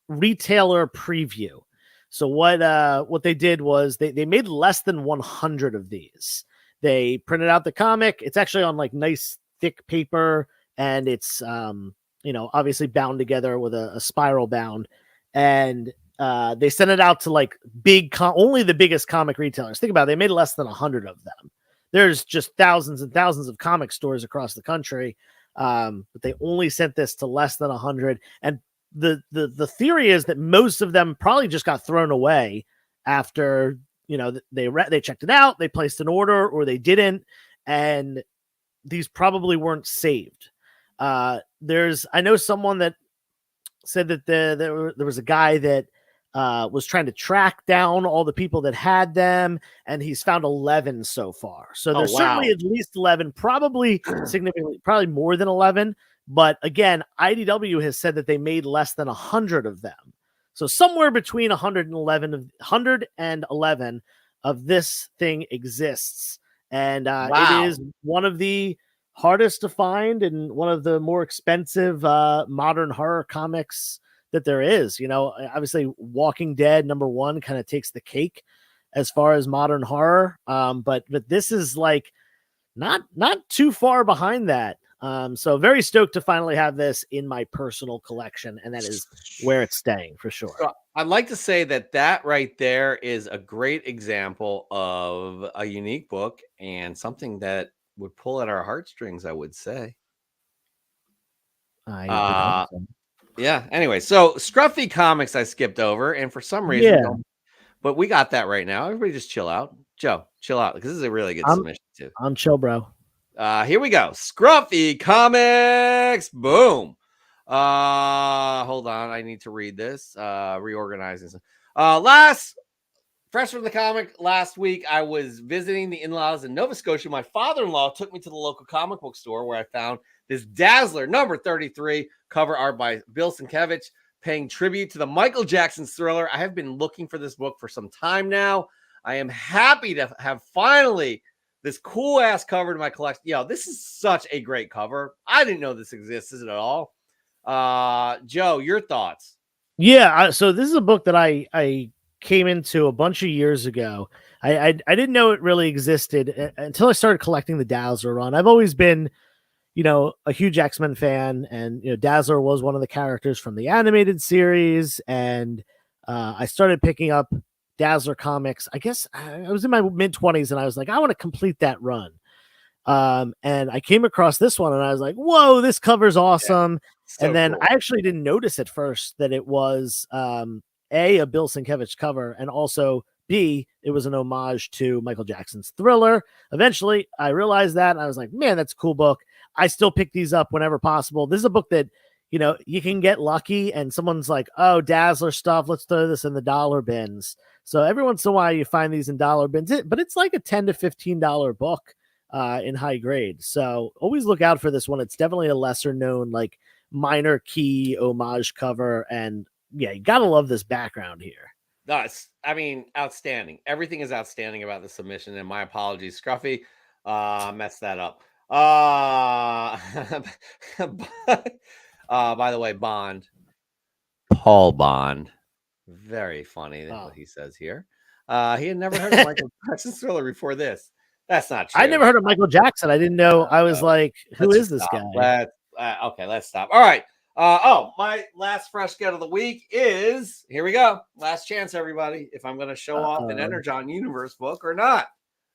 retailer preview. So what they did was they made less than 100 of these. They printed out the comic. It's actually on like nice thick paper, and it's obviously bound together with a spiral bound. And they sent it out to like only the biggest comic retailers. Think about it, they made less than 100 of them. There's just thousands and thousands of comic stores across the country, but they only sent this to less than 100. And the theory is that most of them probably just got thrown away after, you know, they checked it out, they placed an order, or they didn't, and these probably weren't saved. I know someone that said that there was a guy that was trying to track down all the people that had them, and he's found 11 so far. So there's certainly at least 11, probably significantly, probably more than 11. But again, IDW has said that they made less than 100 of them. So somewhere between 111 of this thing exists. And it is one of the hardest to find and one of the more expensive modern horror comics that there is. You know, obviously Walking Dead #1 kind of takes the cake as far as modern horror. But this is like not too far behind that. So very stoked to finally have this in my personal collection, and that is where it's staying for sure. So I'd like to say that right there is a great example of a unique book and something that would pull at our heartstrings, I would say. Yeah. Anyway, so Scruffy Comics I skipped over, and for some reason, but we got that right now. Everybody just chill out. Joe, chill out, because this is a really good submission too. I'm chill, bro. Here we go. Scruffy Comics. Boom. Hold on. I need to read this. Reorganizing. Fresh from the comic, last week I was visiting the in-laws in Nova Scotia. My father-in-law took me to the local comic book store where I found this Dazzler number 33 cover art by Bill Sienkiewicz, paying tribute to the Michael Jackson Thriller. I have been looking for this book for some time now. I am happy to have finally this cool ass cover to my collection. Yo, this is such a great cover. I didn't know this existed at all. Joe, your thoughts? Yeah, so this is a book that I came into a bunch of years ago. I didn't know it really existed until I started collecting the Dazzler run. I've always been, you know, a huge X-Men fan, and you know, Dazzler was one of the characters from the animated series, and I started picking up Dazzler comics. I guess I was in my mid-20s, and I was like, I want to complete that run. And I came across this one, and I was like, whoa, this cover's awesome. Yeah, and then cool. I actually didn't notice at first that it was a Bill Sienkiewicz cover, and also B, it was an homage to Michael Jackson's Thriller. Eventually, I realized that, and I was like, man, that's a cool book. I still pick these up whenever possible. This is a book that, you know, you can get lucky, and someone's like, oh, Dazzler stuff, let's throw this in the dollar bins. So every once in a while, you find these in dollar bins, but it's like a $10 to $15 book in high grade. So always look out for this one. It's definitely a lesser known, like, minor key homage cover, and yeah, you gotta love this background here. No, I mean, outstanding. Everything is outstanding about the submission, and my apologies, Scruffy. Messed that up. By the way, Paul Bond, very funny what he says here. He had never heard of Michael Jackson's Thriller before this. That's not true. I never heard of Michael Jackson. I didn't know. I was like, who is this guy? Okay, let's stop. All right. My last fresh get of the week is, here we go. Last chance, everybody. If I'm going to show off an Energon Universe book or not.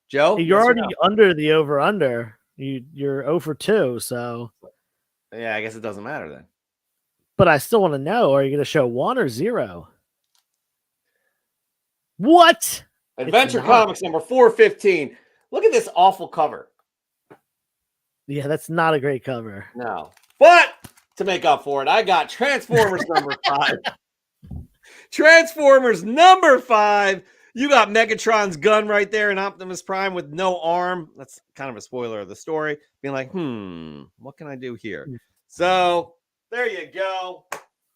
Joe? You're already under the over-under. You're 0 for 2, so. Yeah, I guess it doesn't matter then. But I still want to know, are you going to show 1 or 0? What? Adventure Comics number 415. Look at this awful cover. Yeah, that's not a great cover. No. But to make up for it, I got Transformers number 5. Transformers number 5. You got Megatron's gun right there and Optimus Prime with no arm. That's kind of a spoiler of the story. Being like, what can I do here? So there you go.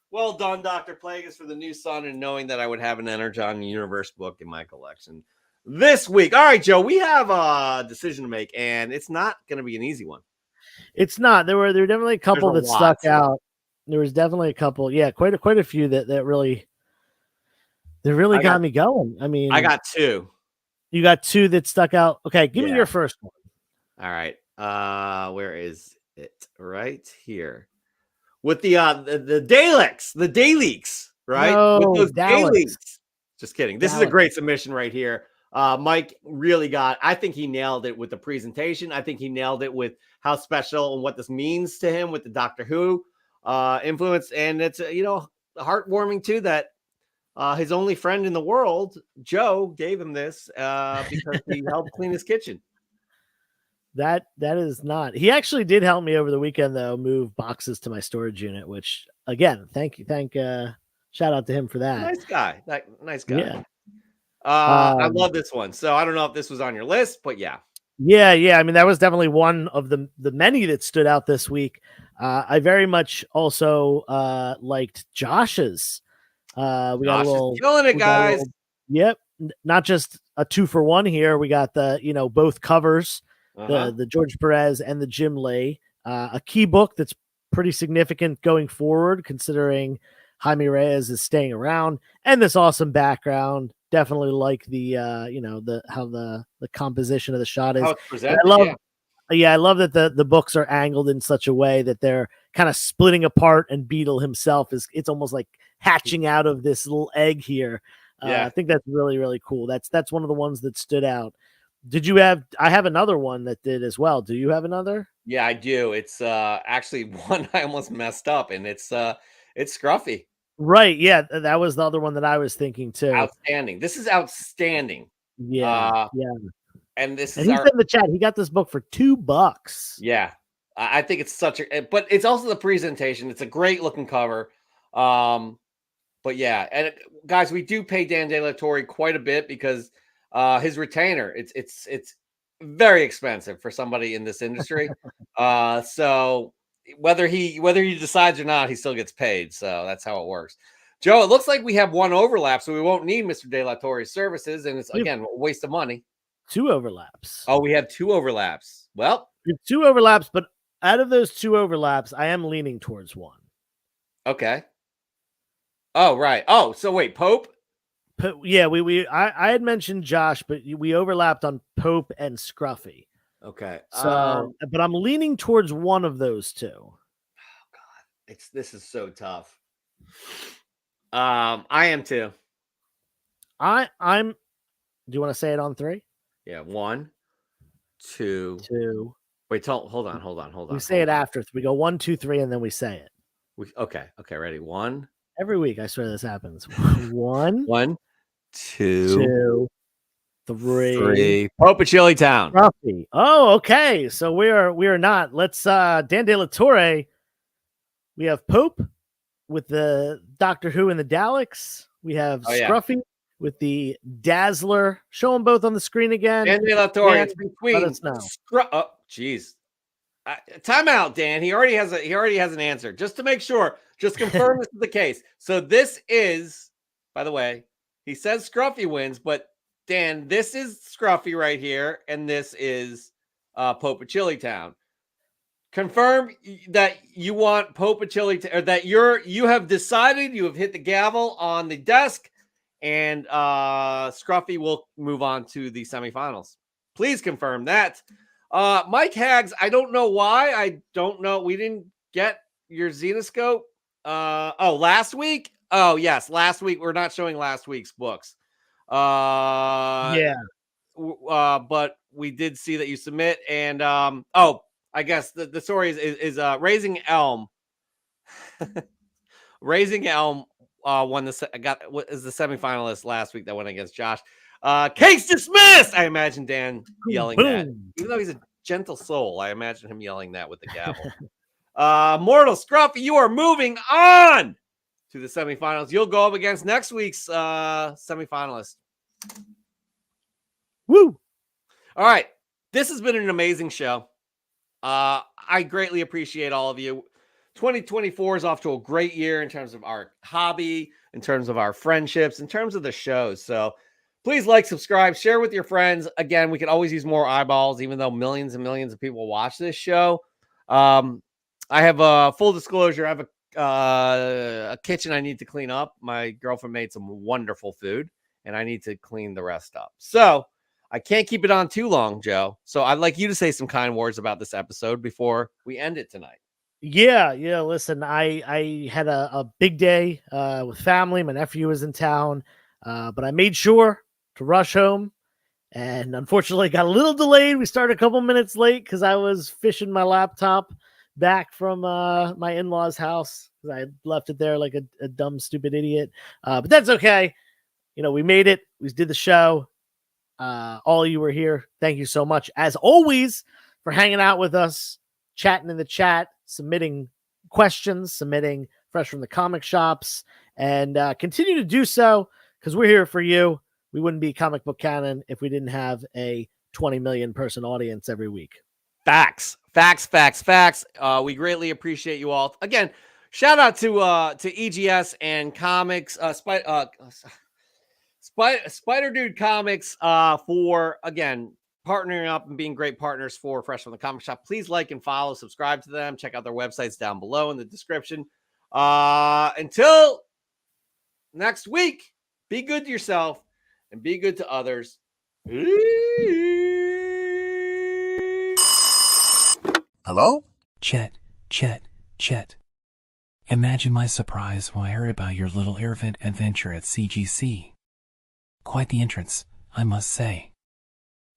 Well done, Dr. Plagueis, for the new Sun and knowing that I would have an Energon Universe book in my collection this week. All right, Joe, we have a decision to make, and it's not going to be an easy one. It's not. There were definitely a couple that stuck out. There was definitely a couple. Yeah, quite a few that really got me going. I mean, I got 2. You got 2 that stuck out. Okay, give me your first one. All right. Where is it? Right here. With the Daleks. The Daleks. right? With No, those Dallas. dailies. Just kidding. This is a Dallas. great submission right here. Mike really I think he nailed it with the presentation. I think he nailed it with how special and what this means to him with the Doctor Who influence. And it's, heartwarming too that his only friend in the world, Joe, gave him this because he helped clean his kitchen. That is not. He actually did help me over the weekend though, move boxes to my storage unit, which again, thank you. Shout out to him for that. Nice guy. Nice guy. Yeah. I love this one. So I don't know if this was on your list, but yeah. Yeah. I mean, that was definitely one of the many that stood out this week. I very much also liked Josh's. We got a little killing it, guys. Yep. Not just a 2-for-1 here. We got the, both covers, the George Perez and the Jim Lee, a key book that's pretty significant going forward, considering Jaime Reyes is staying around, and this awesome background. Definitely like the how the composition of the shot is. How it's presented, I love that the books are angled in such a way that they're kind of splitting apart, and Beetle himself it's almost like hatching out of this little egg here. I think that's really, really cool. That's one of the ones that stood out. I have another one that did as well. Do you have another? Yeah, I do. It's actually one I almost messed up, and it's Scruffy. Right. Yeah, that was the other one that I was thinking too. Outstanding. This is outstanding. Yeah. And this and is he said in the chat he got this book for $2. Yeah. I think it's but it's also the presentation. It's a great looking cover. But yeah, and guys, we do pay Dan De La Torre quite a bit because his retainer, it's very expensive for somebody in this industry. So whether he decides or not, he still gets paid. So that's how it works. Joe, it looks like we have one overlap, so we won't need Mr. De La Torre's services, and it's again a waste of money. 2 overlaps. Oh, we have 2 overlaps. Well, 2 overlaps, but out of those 2 overlaps, I am leaning towards one. Okay. Oh, right. Oh, so wait, Pope? Yeah, I had mentioned Josh, but we overlapped on Pope and Scruffy. Okay. So, but I'm leaning towards one of those 2. Oh God, this is so tough. I am too. I'm. Do you want to say it on 3? Yeah, 1, 2. 2. Wait, hold on. We say it after. We go 1, 2, 3, and then we say it. Okay, ready. 1. Every week, I swear this happens. 1, 1, 2, 3. Pope of Chili Town. Scruffy. Oh, okay. So we are not. Let's Dan De La Torre. We have Pope with the Doctor Who and the Daleks. We have Scruffy with the Dazzler. Show them both on the screen again. Dan De La Torre. It's between. Let us know. Oh, jeez. Time out, Dan. He already has an answer. Just to make sure. Just confirm this is the case. So this is, by the way, he says Scruffy wins, but Dan, this is Scruffy right here, and this is Pope of Chili Town. Confirm that you want Pope of Chili Town, or that you have decided, you have hit the gavel on the desk, and Scruffy will move on to the semifinals. Please confirm that. Mike Hags, I don't know why. I don't know. We didn't get your Xenoscope. Last week? Oh, yes. Last week. We're not showing last week's books. But we did see that you submit. And, I guess the story is Raising Elm. Raising Elm won is the semifinalist last week that went against Josh. Case dismissed. I imagine Dan yelling that. Even though he's a gentle soul, I imagine him yelling that with the gavel. Mortal Scruffy, you are moving on to the semifinals. You'll go up against next week's semifinalist. Woo! All right. This has been an amazing show. I greatly appreciate all of you. 2024 is off to a great year in terms of our hobby, in terms of our friendships, in terms of the shows. So please like, subscribe, share with your friends. Again, we could always use more eyeballs, even though millions and millions of people watch this show. I have a full disclosure. I have a kitchen I need to clean up. My girlfriend made some wonderful food, and I need to clean the rest up. So I can't keep it on too long, Joe. So I'd like you to say some kind words about this episode before we end it tonight. Yeah. Listen, I had a big day with family. My nephew was in town, but I made sure to rush home. And unfortunately, got a little delayed. We started a couple minutes late because I was fishing my laptop back from my in-laws' house because I had left it there like a dumb, stupid idiot. But that's okay. We made it. We did the show. All of you were here. Thank you so much, as always, for hanging out with us, chatting in the chat, submitting questions, submitting fresh from the comic shops, and continue to do so because we're here for you. We wouldn't be Comic Book Canon if we didn't have a 20 million person audience every week. Facts. We greatly appreciate you all. Again, shout out to EGS and Comics, Spider Dude Comics for again partnering up and being great partners for Fresh from the Comic Shop. Please like and follow, subscribe to them, check out their websites down below in the description. Until next week, be good to yourself and be good to others. Hello? Chet. Imagine my surprise when I heard about your little airvent adventure at CGC. Quite the entrance, I must say.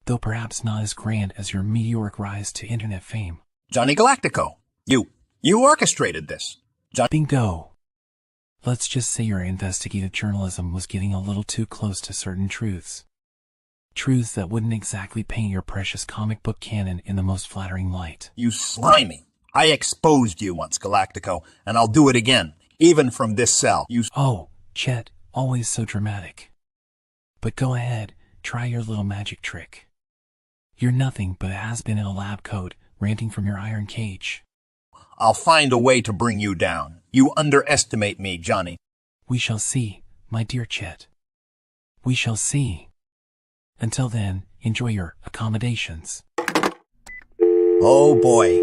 Though perhaps not as grand as your meteoric rise to internet fame. Johnny Galactico. You orchestrated this. Bingo. Let's just say your investigative journalism was getting a little too close to certain truths. Truths that wouldn't exactly paint your precious comic book canon in the most flattering light. You slimy. I exposed you once, Galactico, and I'll do it again, even from this cell. Oh, Chet, always so dramatic. But go ahead, try your little magic trick. You're nothing but a has-been in a lab coat, ranting from your iron cage. I'll find a way to bring you down. You underestimate me, Johnny. We shall see, my dear Chet. We shall see. Until then, enjoy your accommodations. Oh boy,